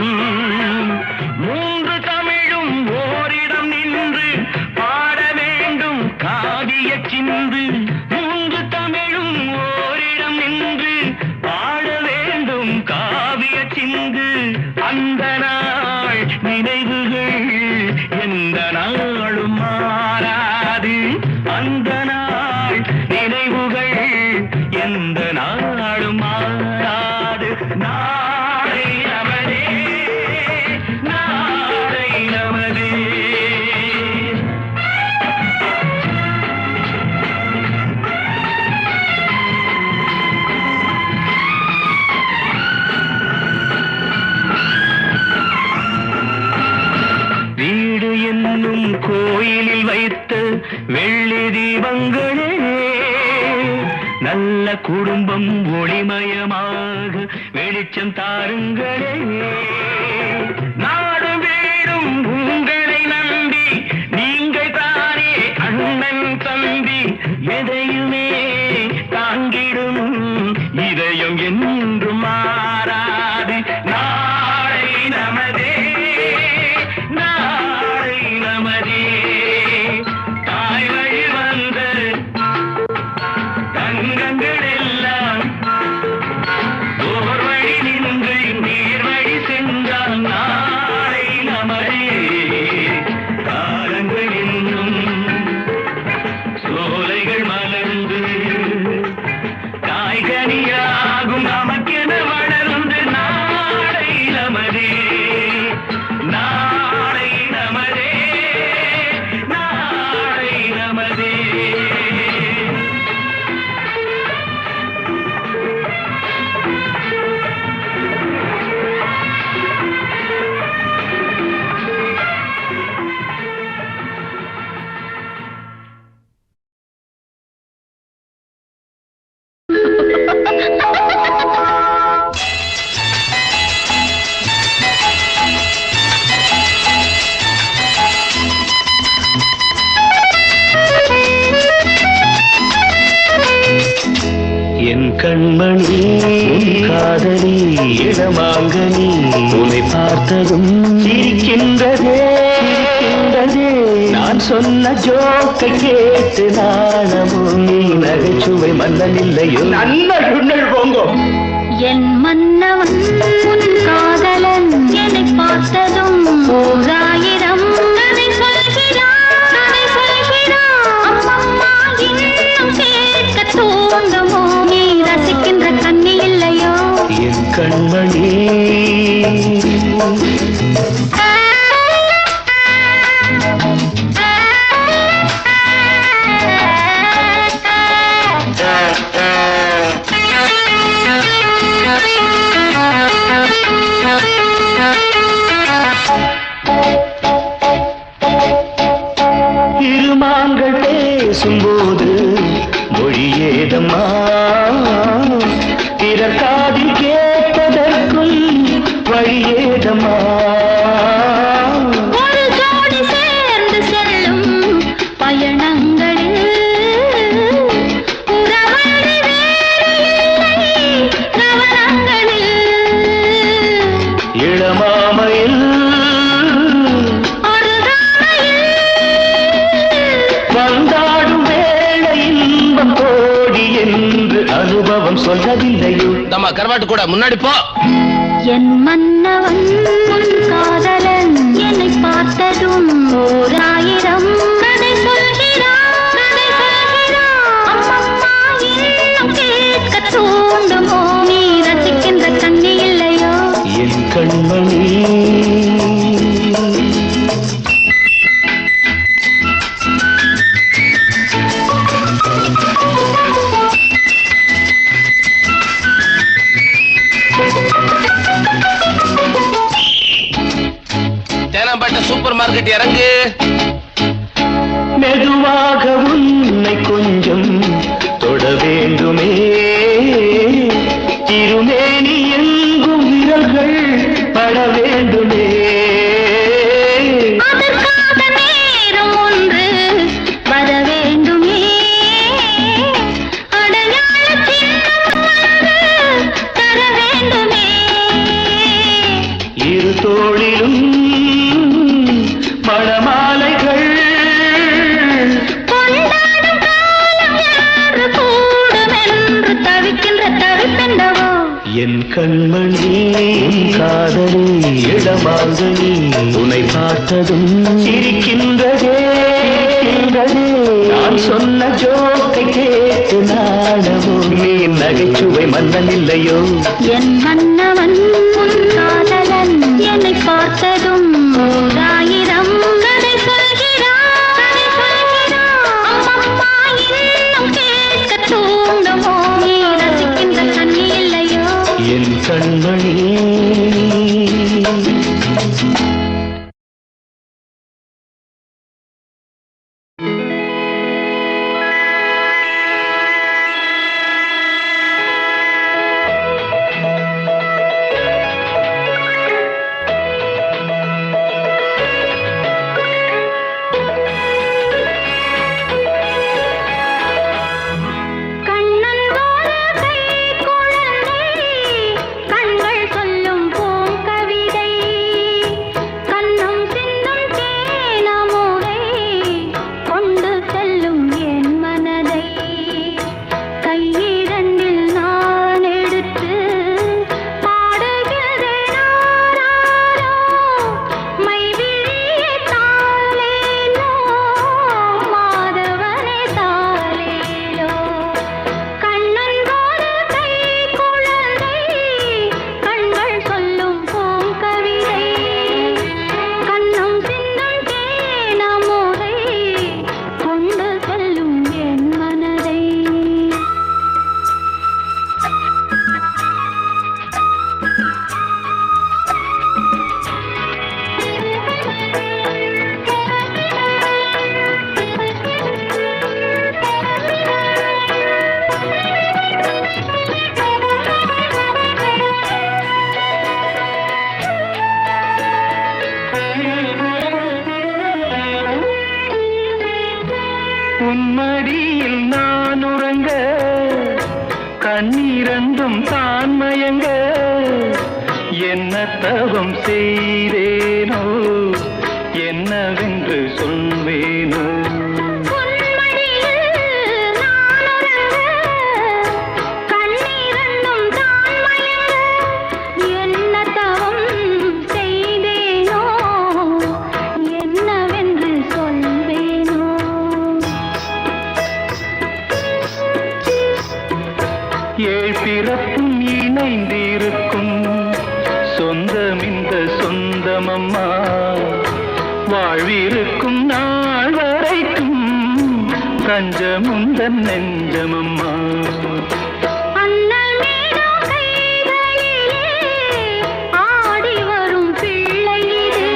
மூன்று தமிழும் ஓரிடம் நின்று பாட வேண்டும் காவிய சிந்து. மூன்று தமிழும் ஓரிடம் நின்று பாட வேண்டும் காவிய சிந்து. அந்த நாள் நினைவுகள் எந்த நாளும் மாறாது. அந்த நாள் நினைவுகள் எந்த நாளும் மாறாது. நாளை நமதே, நாளை நமதே. வீடு என்னும் கோயிலில் வைத்த வெள்ளி தீபங்களே நல்ல குடும்பம் ஒளிமயமாக வெளிச்சம் தாருங்களே. நாடு வீடும் உங்களை நம்பி நீங்கள் தானே அண்ணன் தம்பி. எதையுமே தாங்கிடும் இதயம் என்றும் மாறாது. நாளை நமதே, நாளை நமதே. தாய் வழி வந்த தங்கங்கள் எல்லாம் ஓர் வழி நின்று நீர் வழி சென்றால் நாளை நமதே. காலங்கள் இன்னும் சோலைகள் மலர்ந்து காய்கனியாகும் நமக்கென வளர்ந்து நாளை நமதே, நாளை நமதே, நாளை நமதே. என் கண்மணி உன் காதலி இடமாங்கனி உன்னை பார்த்ததும் சிரிக்கின்றதே, சிரிக்கின்றதே. நான் சொன்ன ஜோக்கை கேட்டு நாணமும் நீ நகைச்சுவை மன்னன் இல்லையோ. நல்ல சுண்ணல் போங்கோ. என் மன்னவன் உன் காதலன் என்னை பார்த்ததும் ஓராயிரம் கதை சொல்கிறான், கதை சொல்கிறான். அம்மம்மா இன்னும் கேட்க தூண்டுமோ, நீ ரசிக்கின்ற கண்ணி இல்லையோ. என் கண்மணி இருமாங்கள் பேசும்போது மொழியேதம்மா, பிறர் காதில் கேட்பதற்கும் வழியேதம்மா. ஒரு ஜோடி சேர்ந்து செல்லும் பயணங்களில் உறவழி வேறு இல்லை கவனங்களில். இளமாமையில் வந்தாடும் வேளை இன்பம் கோடி என்று அனுபவம் சொல்லவில்லையோ. நம்ம கருவாட்டு கூட முன்னாடி போ. என் மன்னவன் உன் காதலன் என்னை பார்த்ததும் ஓராயிரம் கதை சொல்கிறான், கதை சொல்கிறான். அம்மம்மா இன்னும் கேட்க தூண்டுமோ, நீ ரசிக்கின்ற கண்ணி இல்லையோ. என் கண்மணி தேனாம்பேட்டை சூப்பர் மார்க்கெட் இறங்கு. மெதுவாக உன்னை கொஞ்சம் தொட திருமேனி எங்கும் விரல்கள் பட வேண்டுமே. அதற்காக நேரம் ஒன்று வர வேண்டுமே. அடையாள சின்னம் ஒன்று தர வேண்டுமே. இரு தோளிலும் மணமாலைகள் கொண்டாடும் காலம் என்று கூடும் என்று தவிக்கின்ற தவிப்பெண்டவோ. என் கண்மணி காதலி இடமாங்கனி உன்னை பார்த்ததும் சிரிக்கின்றதே. நான் சொன்ன ஜோக்கை கேட்டு நாடமோ நீ நகைச்சுவை மன்னன் இல்லையோ. என் மன்னவன் உன் காதலன் என்னை பார்த்ததும் 1000 கதை சொல்கிறான். அம்மம்மா இன்னும் கேட்க தூண்டுமோ. நீ ரசிக்கின்ற கண்ணி இல்லையோ. என் கண்மணி கண்ணன் போல கை குழந்தை கண்கள் சொல்லும் பூங்கவிதை கண்ணம் சிந்தும் தேனமுதை கொண்டு செல்லும் என் மனதை கையிரண்டில் நான் எடுத்து பாடுகிறேன் ஆராரோ மைவிழியே தாலேலோ மாதவனே தாலேலோ கண்ணன் போல கை குழந்தை கண்கள் சொல்லும் பூங்கவிதை கண்ணம் சிந்தும் தேனமுதை கொண்டு செல்லும் என் மனதை. உன்மடியில் நான் உறங்க கண்ணீரண்டும் தான் மயங்க என்ன தவம் செய்தேனோ என்னவென்று சொல்வேனோ. உன்மடியில் நான் உறங்க கண்ணீரண்டும் தான் மயங்க என்ன தவம் செய்தேனோ என்னவென்று சொல்வேனோ. ஏழ் பிறப்பும் இணைந்திருக்கும் சொந்தம் இந்த சொந்தமம்மா வாழ்விருக்கும் நாள் வரைக்கும் தஞ்சமுந்தன் நெஞ்சமம்மா. அண்ணல் மீனோ கைகளிலே ஆடி வரும் பிள்ளை இது.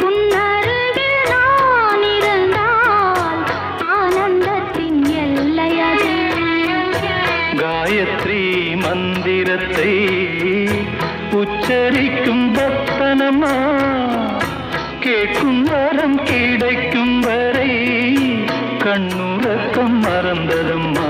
உன்னருகில் நான் இருந்தால் ஆனந்தத்தின் எல்லை அது. காயத்ரி மந்திரத்தை உச்சரிக்கும் பக்தனம்மா கேட்கும் வரம் கிடைக்கும் வரை கண்ணுறக்கம் மறந்ததம்மா.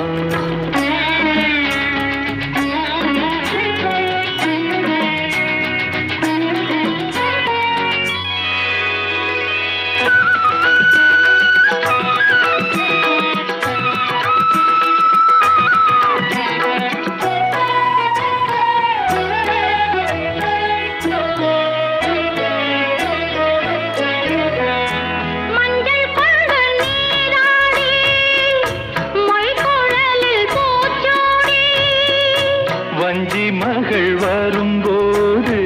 மஞ்சள் கொண்டு நீராடி மொய்குழலில் பூச்சூடி வஞ்சி மகள் வரும்போது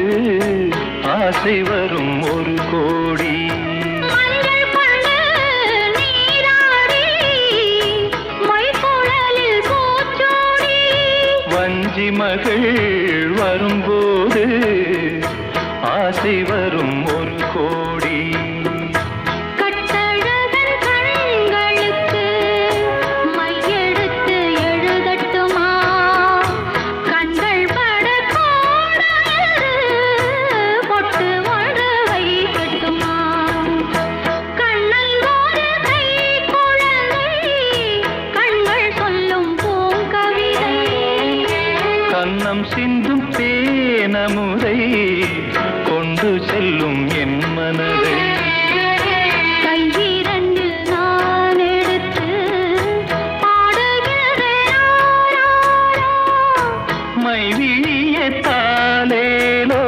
ஆசை வரும் ஒரு கோடி. மஞ்சள் கொண்டு நீராடி மொய்குழலில் பூச்சூடி வஞ்சி மகள் வரும்போது ஆசை வரும் ஒரு கோடி. கட்டழகன் கண்களுக்கு மையெடுத்து எழுதட்டுமா. மனம் சிந்தும் தேனமுதை கொண்டு செல்லும் என் மனதை கையிரண்டு நான் எடுத்து பாடுகிறேன் மைவிழிய தாலேலோ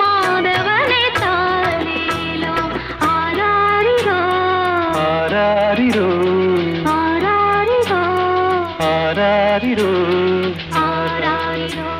மாதவனே தாலேலோ ஆராரிரோ ஆராரிரோ ஆராரிரோ ஆராரிரோ ஆராரிரோ.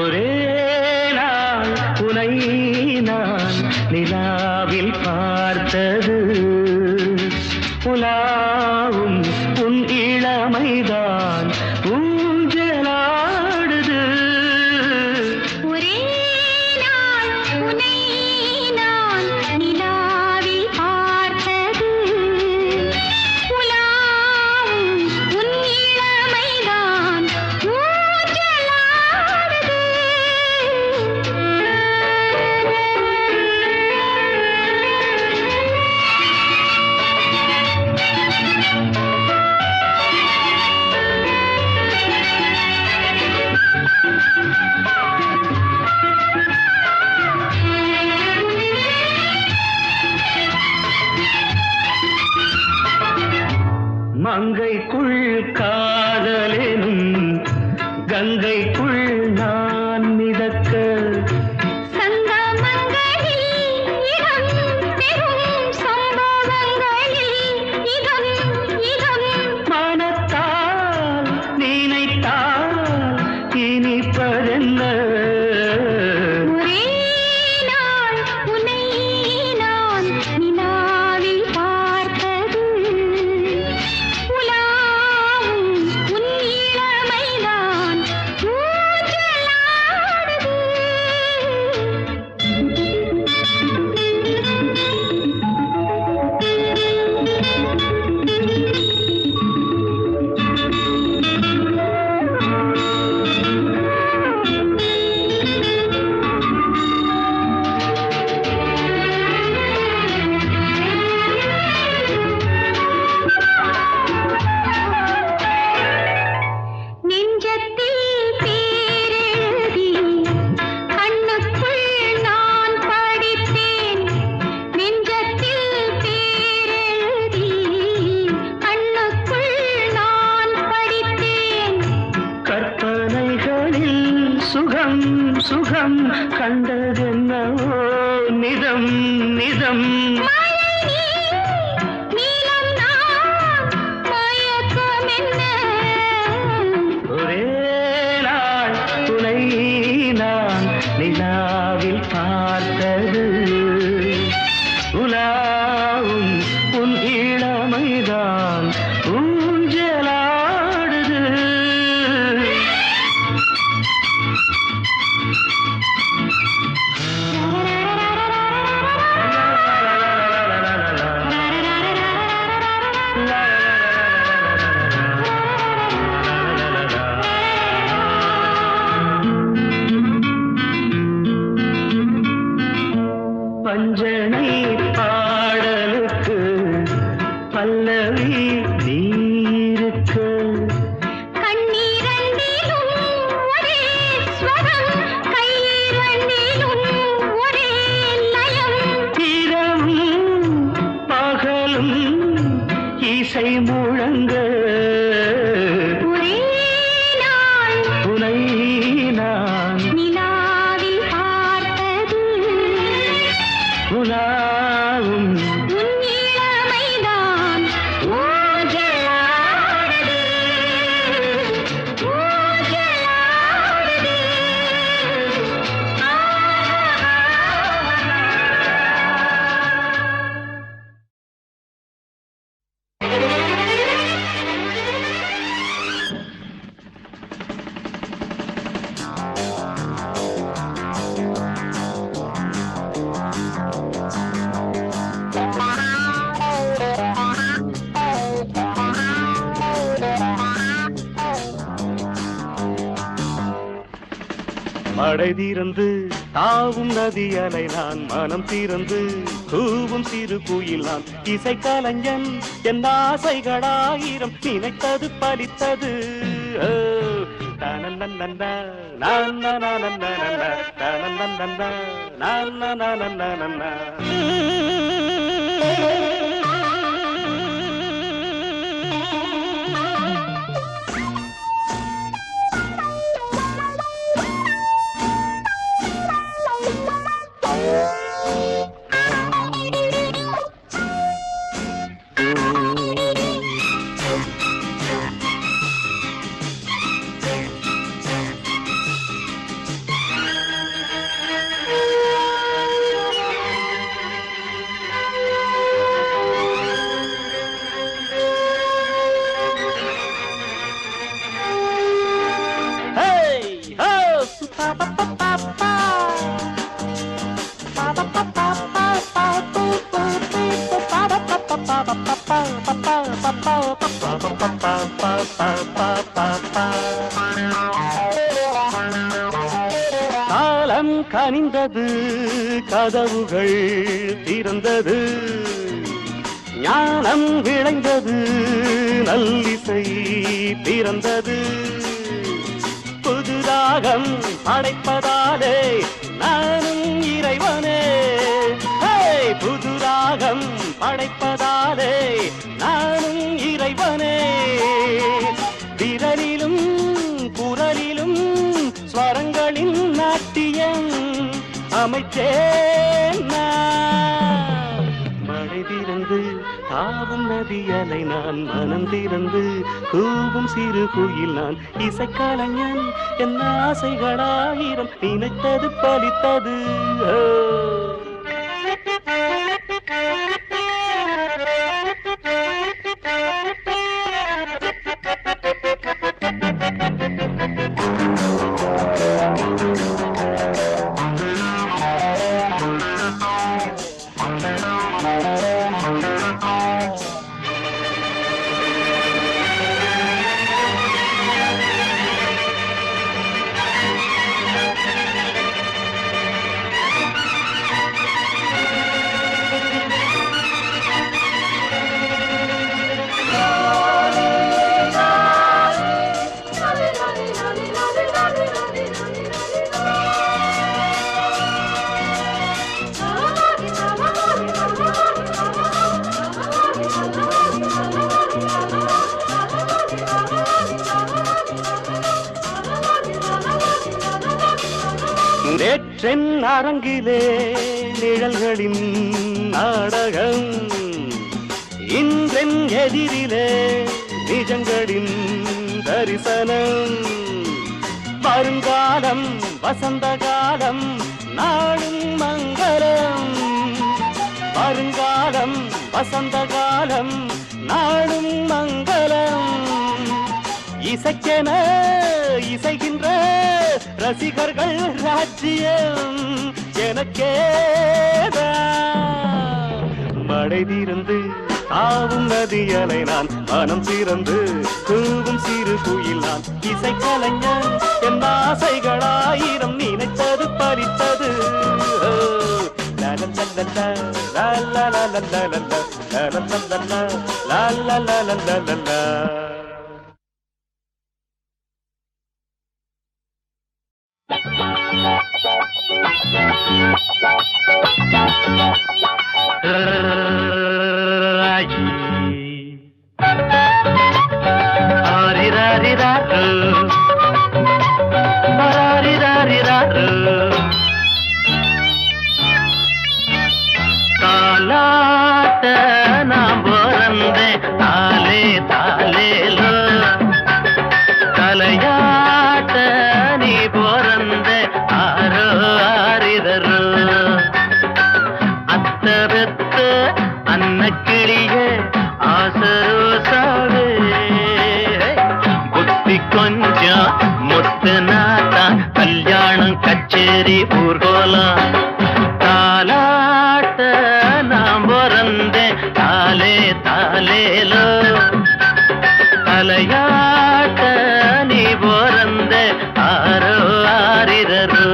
ஒரே நாள் உனை நான் நிலாவில் பார்த்தது உலாவும் உன் இளமைதான் ஊஞ்சலாடுது ஒரே நாள் உன்னை நான் நிலாவில் பார்த்தது உலாவும் உன் இளமைதான் ஊஞ்சலாடுது. மங்கைக்குள் காதலெனும் கங்கைக்குள் நான் மிதக்க சங்கமங்களில் இடம் பெறும் சம்பவங்களில் இதம் இதம் மனத்தால் நினைத்தால் இனிப்பதென்ன ஒரே நாள் உன்னை நான் நிலாவில் பார்த்தது உலாவும் உன் இளமைதான் ஊஞ்சலாடுது. நெஞ்சத்தில் பேரெழுதி கண்ணுக்குள் நான் படித்தேன். நெஞ்சத்தில் பேரெழுதி கண்ணுக்குள் நான் படித்தேன். கற்பனைகளில் சுகம் சுகம் கண்டதென்னவோ நிதம் நிதம் மழை நீர் நீலம் நான் மயக்கமென்ன ஒரே நாள் துணை நான் நிலாவில் பார்த்தது உலாவும் உன் இளமைதான் ஊஞ்சலாடுது மடை தீரந்து தாவும் நதி அலை நான் மனம் தீரந்து கூவும் சிறு குயில் நான் இசை கலைஞன் என் ஆசைகளாயிரம் நினைத்தது பலித்தது காலம் கனிந்தது கதவுகள் திறந்தது ஞானம் விளைந்தது நல்லிசை பிறந்தது புதுராகம் படைப்பதாலே நானும் இறைவனே புதுராகம் படைப்பதாலே நானும் இறைவனே விரலிலும் குரலிலும் ஸ்வரங்களின் நாட்டியம் அமைச்சேன் மழை திறந்து தாவும் நதியலை நான் மனம் திறந்து கூவும் சிறு குயில் நான் இசைக்கலைஞன் என் ஆசைகளாயிரம் நினைத்தது பலித்தது நேற்றென் அரங்கிலே நிழல்களின் நாடகம் இன்றென் எதிரிலே நிஜங்களின் தரிசனம் வருங்காலம் வசந்த காலம் நாளும் மங்களம் வருங்காலம் வசந்த காலம் நாளும் மங்களம் இசைக்கென இசைகின்ற ரசிகர்கள் ராஜ்யம் எனக்கேதான் மழை தீர்ந்து தாவும் நதியலை நான் மனம் திறந்து கூவும் சிறு குயில் நான் இசைக்கலைஞன் என் ஆசைகளாயிரம் நினைத்தது பறித்தது தாலாட்ட நாம் பிறந்தே தாலே தாலேலோ தலையாட்ட நீ பிறந்தே ஆரோ ஆரிதரோ அத்தரத்த அன்னக்கிளிய ஆசரோசாவே புத்தி கொஞ்சம் முத்து நாத்தா கல்யாணம் கச்சேரி ஊர்கோலம் தாலாட்ட நாம் பிறந்தே தாலே தாலேலோ தலையாட்ட நீ பிறந்தே ஆரோ ஆரிரரோ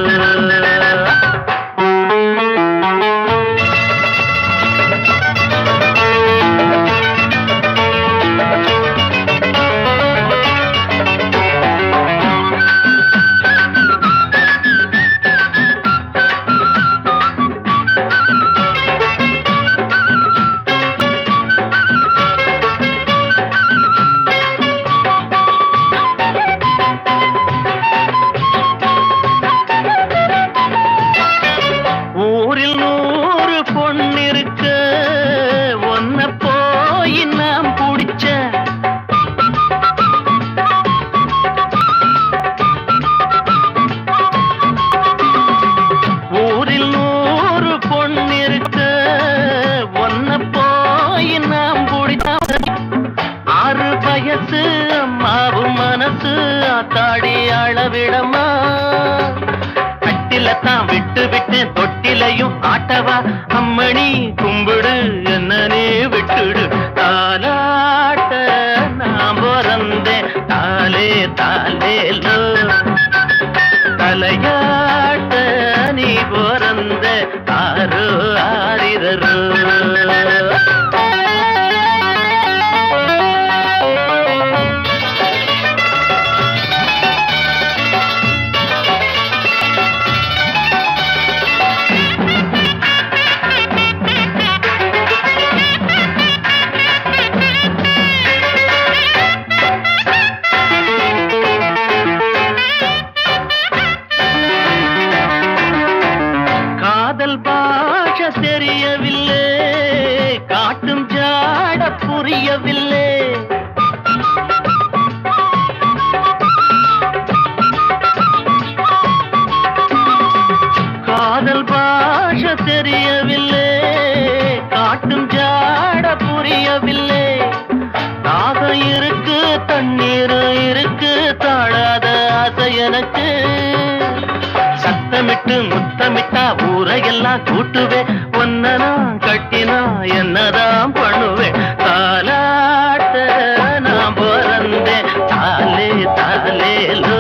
காட்டவா அம்மணி கும்பிடு என்னனே விட்டுடு தாலாட்ட நான் பிறந்தேன் தாலே தாலேலோ தலையாட்ட நீ பிறந்த ஆரோ ஆரிரோ தெரியவில்லை காட்டும் ஜாட புரியவில்லை காதல் பாஷ தெரியவில்லை காட்டும் ஜாட புரியவில்லை தாகம் இருக்கு தண்ணீர் இருக்கு தாழாத ஆசை எனக்கு சத்தமிட்டு முத்தமிட்டா ஊரையெல்லாம் கூட்டுவேன் ஒன்னனா கட்டினா என்னதான் பண்ணுவேன் தாலாட்ட நான் பிறந்தேன் தாலே தாலேலோ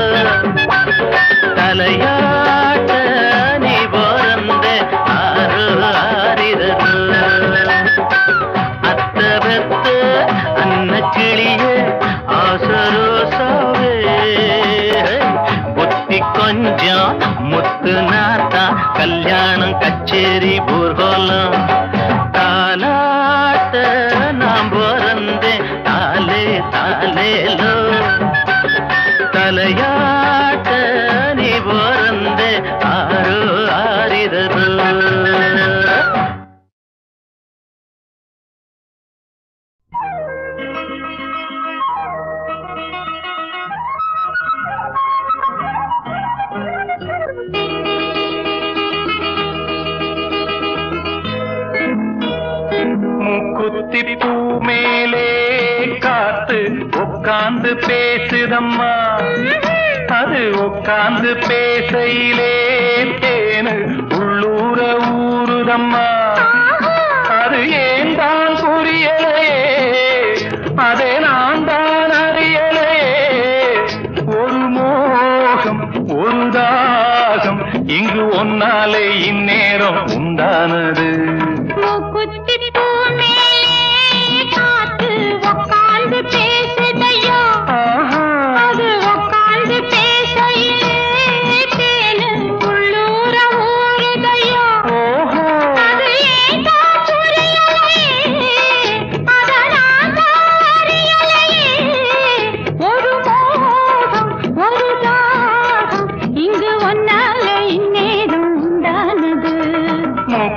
தலையாட்ட நீ பிறந்த ஆறு ஆரிரோ அத்த பெத்த அன்ன கிளியே ஆசரோசாவே புத்தி கொஞ்சம் முத்து நாத்தா கல்யாணம் கச்சேரி ஊர்வலம் தாலாட்ட நாம் பிறந்தேன் தாலே தாலேலோ தலையாட்ட நீ பிறந்த ஆரோ ஆரிரோ மூக்குத்தி பூ மேலே காத்து உட்கார்ந்து பேசுதம்மா அது உட்கார்ந்து பேசையிலே தேனு உள்ளூர ஊறுதம்மா அது ஏன் தான் புரியலையே அதை நான் தான் அறியலையே ஒரு மோகம் ஒரு தாகம் இங்கு ஒன்னாலே இந்நேரம் உண்டானது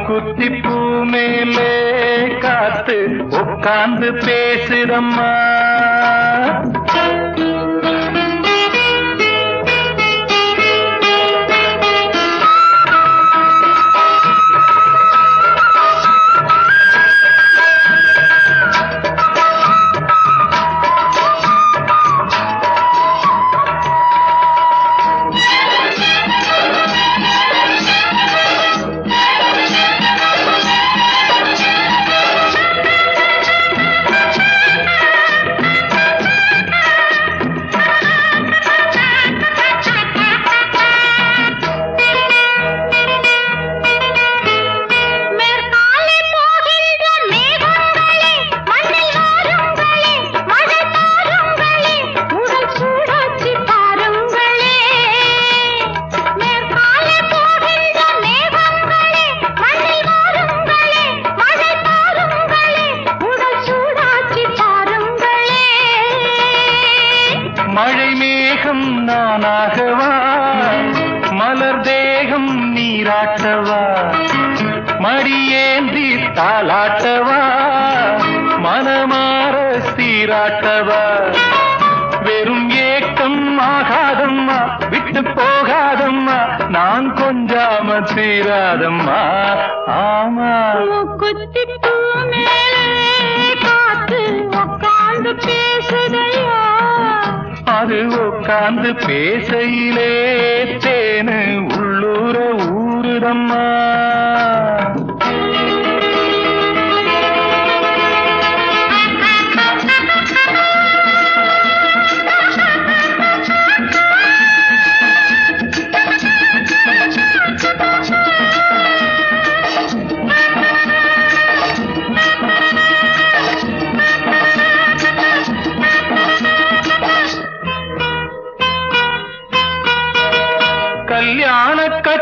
குத்திப்பூ மேலே காத்து உட்கார்ந்து பேசுதம்மா மழை மேகம் நானாகவா மலர் தேகம் நீராட்டவா மடியேந்தி தாலாட்டவா மனமாற சீராட்டவா வெறும் ஏக்கம் ஆகாதம்மா விட்டு போகாதம்மா நான் கொஞ்சாம தீராதம்மா ஆமா அது உட்கார்ந்து பேசையிலே தேனு உள்ளூர ஊருதம்மா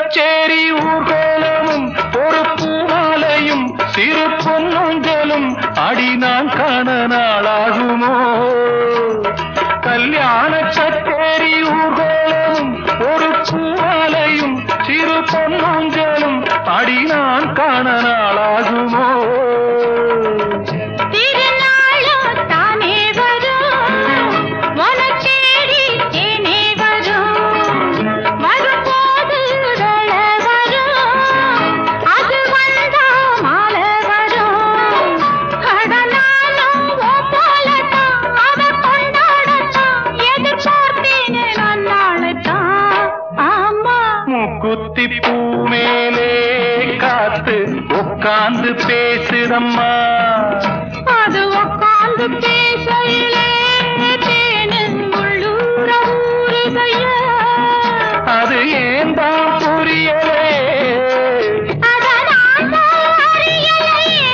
கச்சேரி ஊர்கோலமும் ஒரு பூமாலையும் சிறு பொன்னூஞ்சலும் அடி நான் காண நாளாகுமோ கல்யாண கச்சேரி ஊர்கோலமும் ஒரு பூமாலையும் சிறு பொன்னூஞ்சலும் அடி நான் காண நாளாகுமோ குத்தி பூமேலே காத்து உட்கார்ந்து பேசுதம்மா அது உட்கார்ந்து பேசையிலே தேனின் உள்ளூர ஊறுகையா அது ஏன் தான் புரியலே அதனால் அறியலையே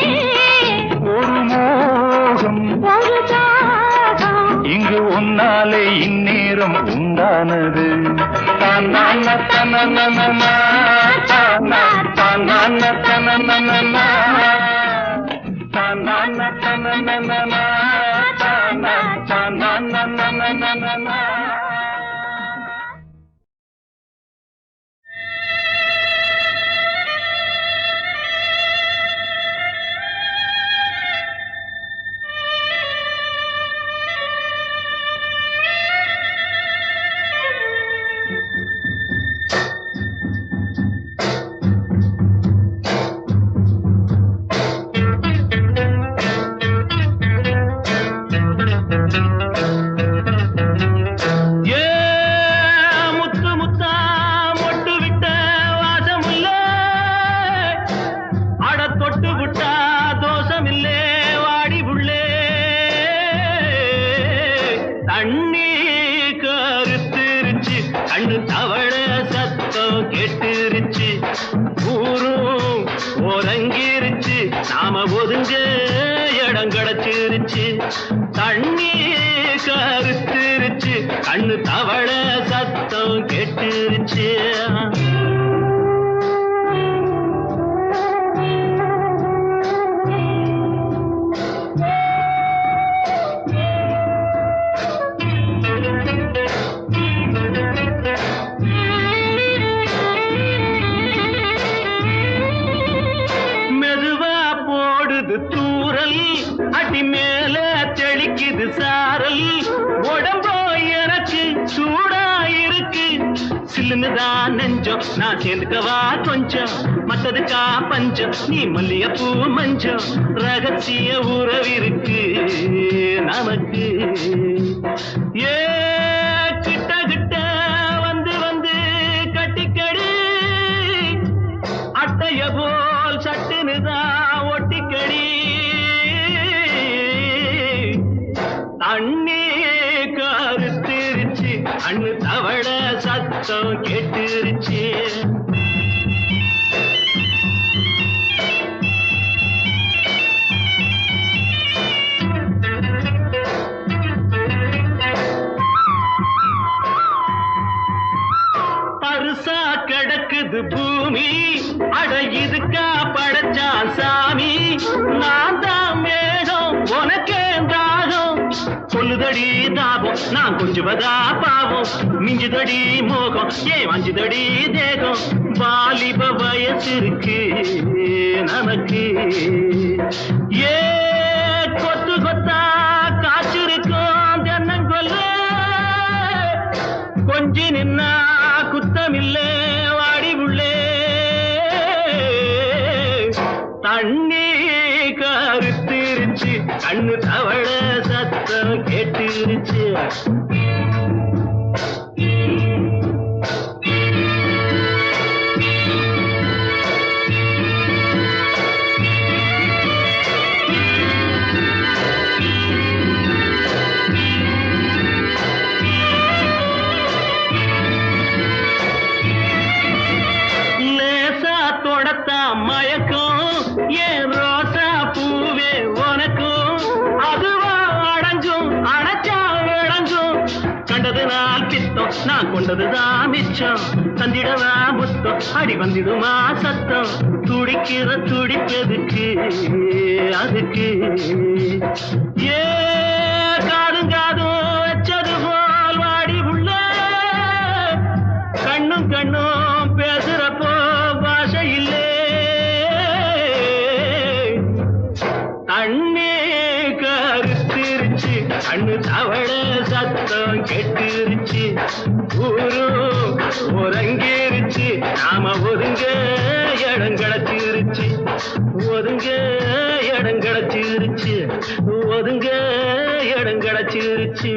ஒரு மோகம் ஒரு தாகம் இங்கு உன்னாலே இந்நேரம் உண்டானது தன்னான தனனனனா தன்னான தனனனனா தன்னான தனனனனா தன்னான ஒதுங்க இடம் கிடைச்சிருச்சு தண்ணி கருத்துருச்சு கண்ணு தவள சத்தம் கெட்டுருச்சு தூரல் அடி மேல தெளிக்குது சாரல் உடம்போ எனக்கு சூடாயிருக்கு சில்லுன்னுதான் நெஞ்சம் நான் சேர்ந்துக்கவா கொஞ்சம் மத்ததுக்கா பஞ்சம் நீ மல்லிகைப்பூ மஞ்சம் ரகசிய உறவிருக்கு நமக்கு ஏ கிட்ட கிட்ட வந்து வந்து கட்டிக்கடி அட்டைய போல் சட்டுனுதான் ஒட்டிக்கடி தண்ணி கருத்திருச்சு அண்ணு தவள சத்தம் கேட்டுருச்சு பருசா கிடக்குது பூமி அட இதுக்கா படைச்சா சாமி நான் தான் மேகம் உனக்கே தாகம் சொல்லுதடி தாபம் நான் கொஞ்சுவதா பாவம் மிஞ்சுதடி மோகம் ஏன் வஞ்சுதடி தேகம் வாலிப வயசு இருக்கு நமக்கு ஏ கொத்து கொத்தா காய்ச்சிருக்கும் தென்னங்கொல்ல கொஞ்சி நின்னா குத்தமில்லே வாடி உள்ளே தண்ணி கருத்திருச்சு கண்ணு தவள சத்தம் கேட்டுருச்சு மயக்கம் ஏன் ரோசா பூவே உனக்கும் அதுவா அடைஞ்சும் அடைச்சா விளைஞ்சும் கண்டது நாள் பித்தம் நான் கொண்டதுதான் மிச்சம் தந்திடவா முத்தம் அடி வந்திடுமா சத்தம் துடிக்கிற துடிப்பெதுக்கு அதுக்கு ஏ காதும் வச்சது போல் வாடி உள்ள கண்ணும் கண்ணும் பேசுறப்போ பாஷை இல்லே தண்ணி கருத்திருச்சு கண்ணு தவள சத்தம் கெட்டுருச்சு ஊரும் உறங்கிருச்சு நாம ஒதுங்க இடம் கிடச்சிருச்சு ஒதுங்க இடம் கிடச்சிருச்சு ஒதுங்க இடம் கிடச்சிருச்சு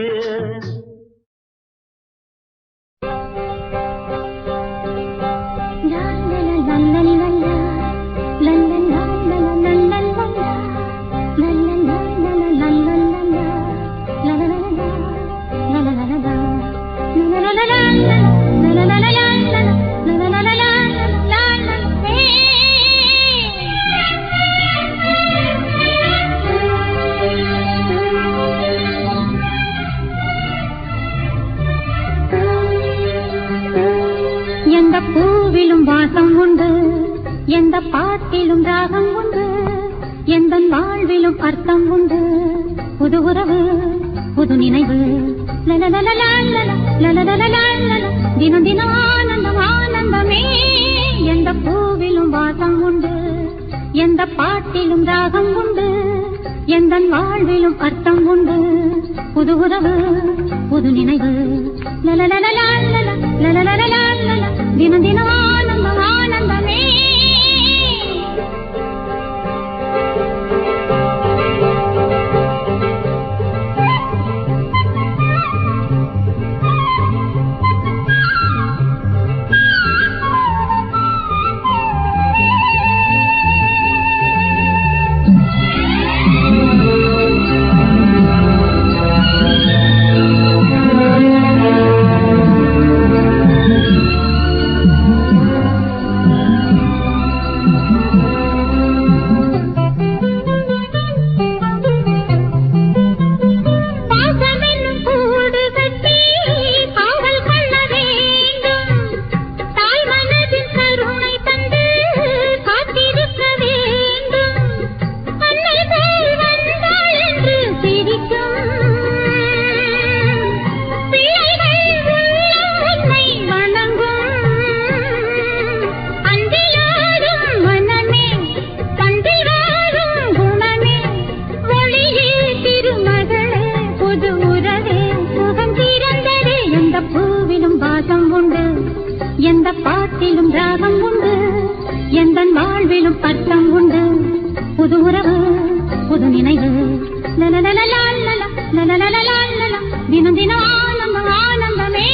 எந்த பூவிலும் வாசம் உண்டு எந்த பாட்டிலும் ராகம் உண்டு எந்த வாழ்விலும் அர்த்தம் உண்டு புது உறவு புது நினைவு தினம் தினம் ஆனந்தம் ஆனந்தமே எந்த பூவிலும் வாசம் உண்டு எந்த பாட்டிலும் ராகம் உண்டு எந்த வாழ்விலும் அர்த்தம் உண்டு புது உறவு புது நினைவு தினம் தினம் ஆனந்தம் ஆனந்தமே எந்த பாட்டிலும் ராகம் உண்டு எந்த வாழ்விலும் அர்த்தம் உண்டு புது உறவு புது நினைவு தினம் தினம் ஆனந்தம் ஆனந்தமே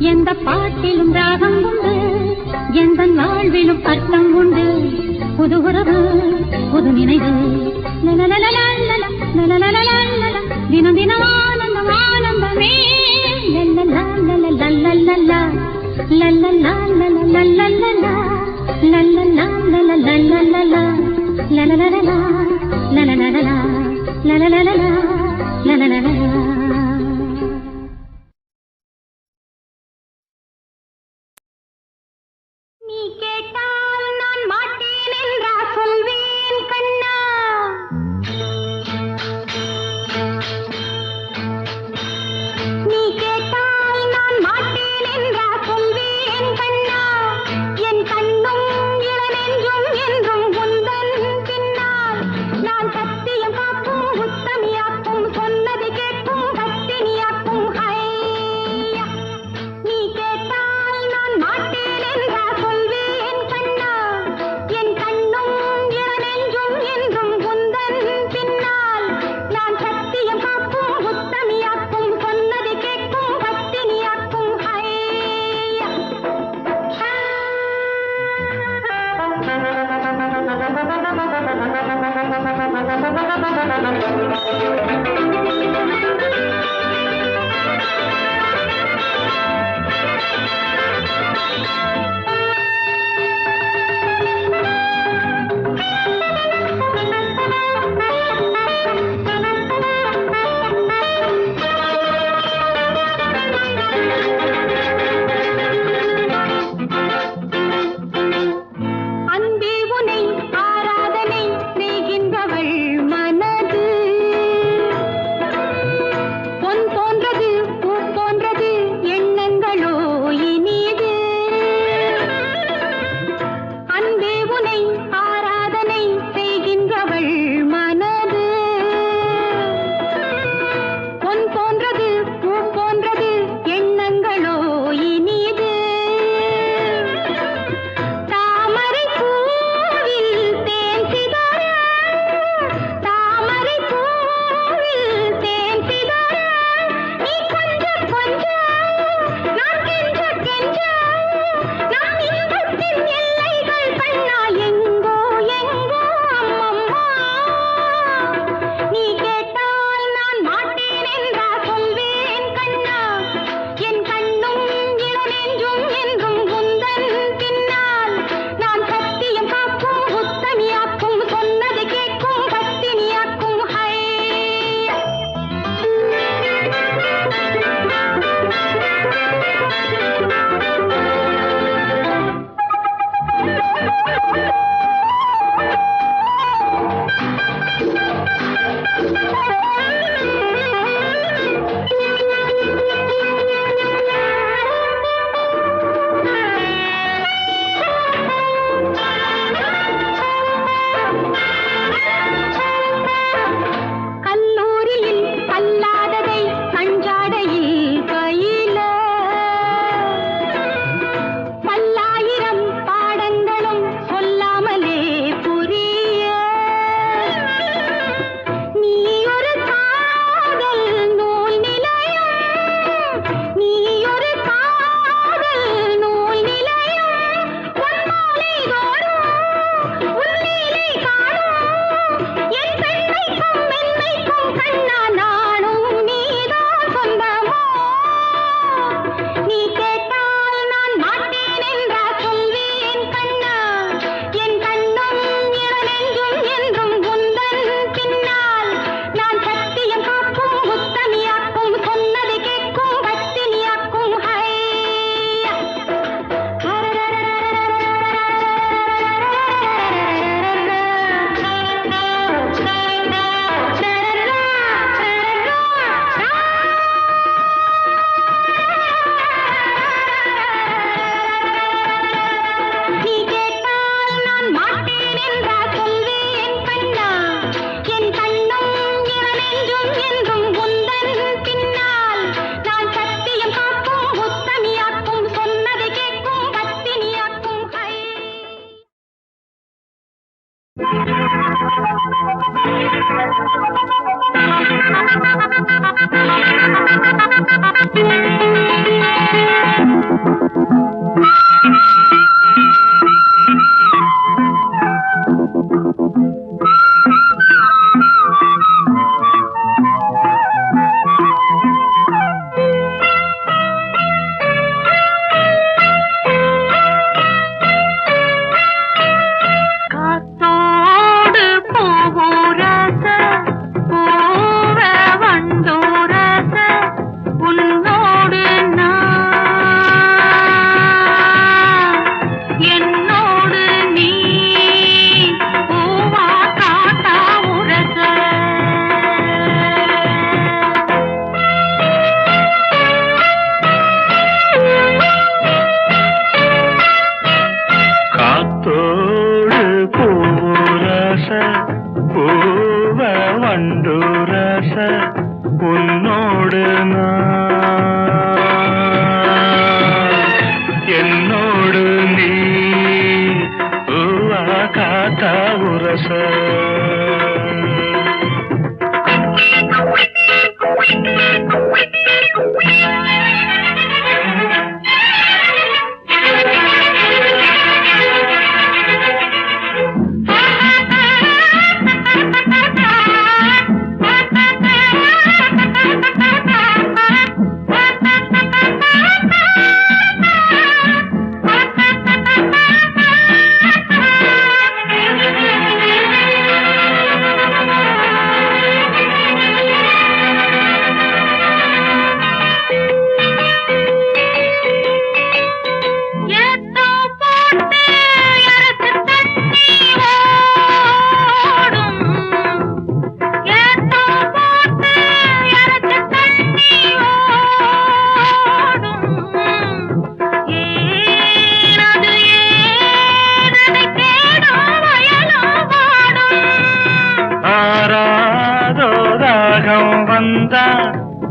எந்த பாட்டிலும் ராகம் உண்டு எந்த வாழ்விலும் அர்த்தம் உண்டு புது உறவு புது நினைவு தினம் தினம் ஆனந்தம் ஆனந்தமே la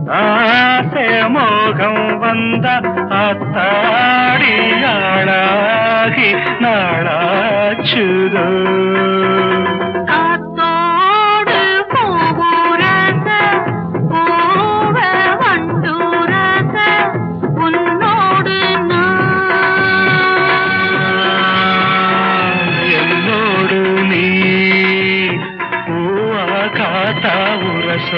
ஆசை மோகம் வந்த அத்தாடியாளாகி நாளாச்சுதோ காத்தோடு பூவுரச பூவ வண்டுரச உன்னோடு என்னோடு நீ பூவா காத்தா உரச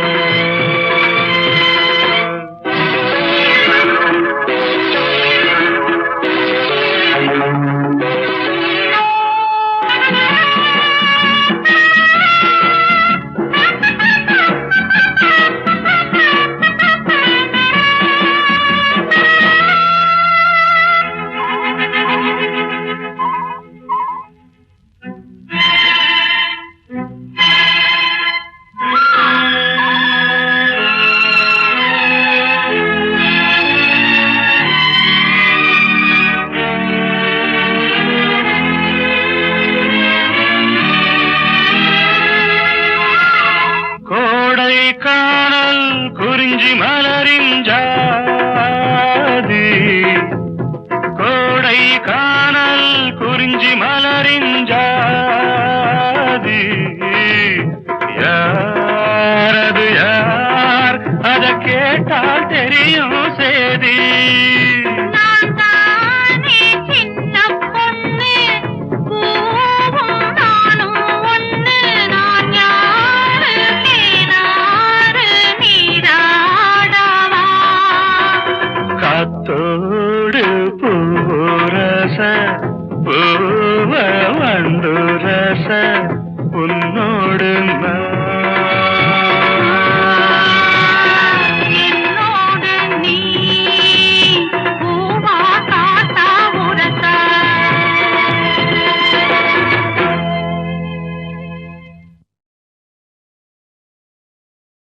காணல் குறிஞ்சி மலரின் ஜாதி கோடை காணல் குறிஞ்சி மலரின் ஜாதி யாரது யார் அத கேட்டால் தெரியும் சேதி காத்தோடு பூரச பூவ வண்டுரச உன்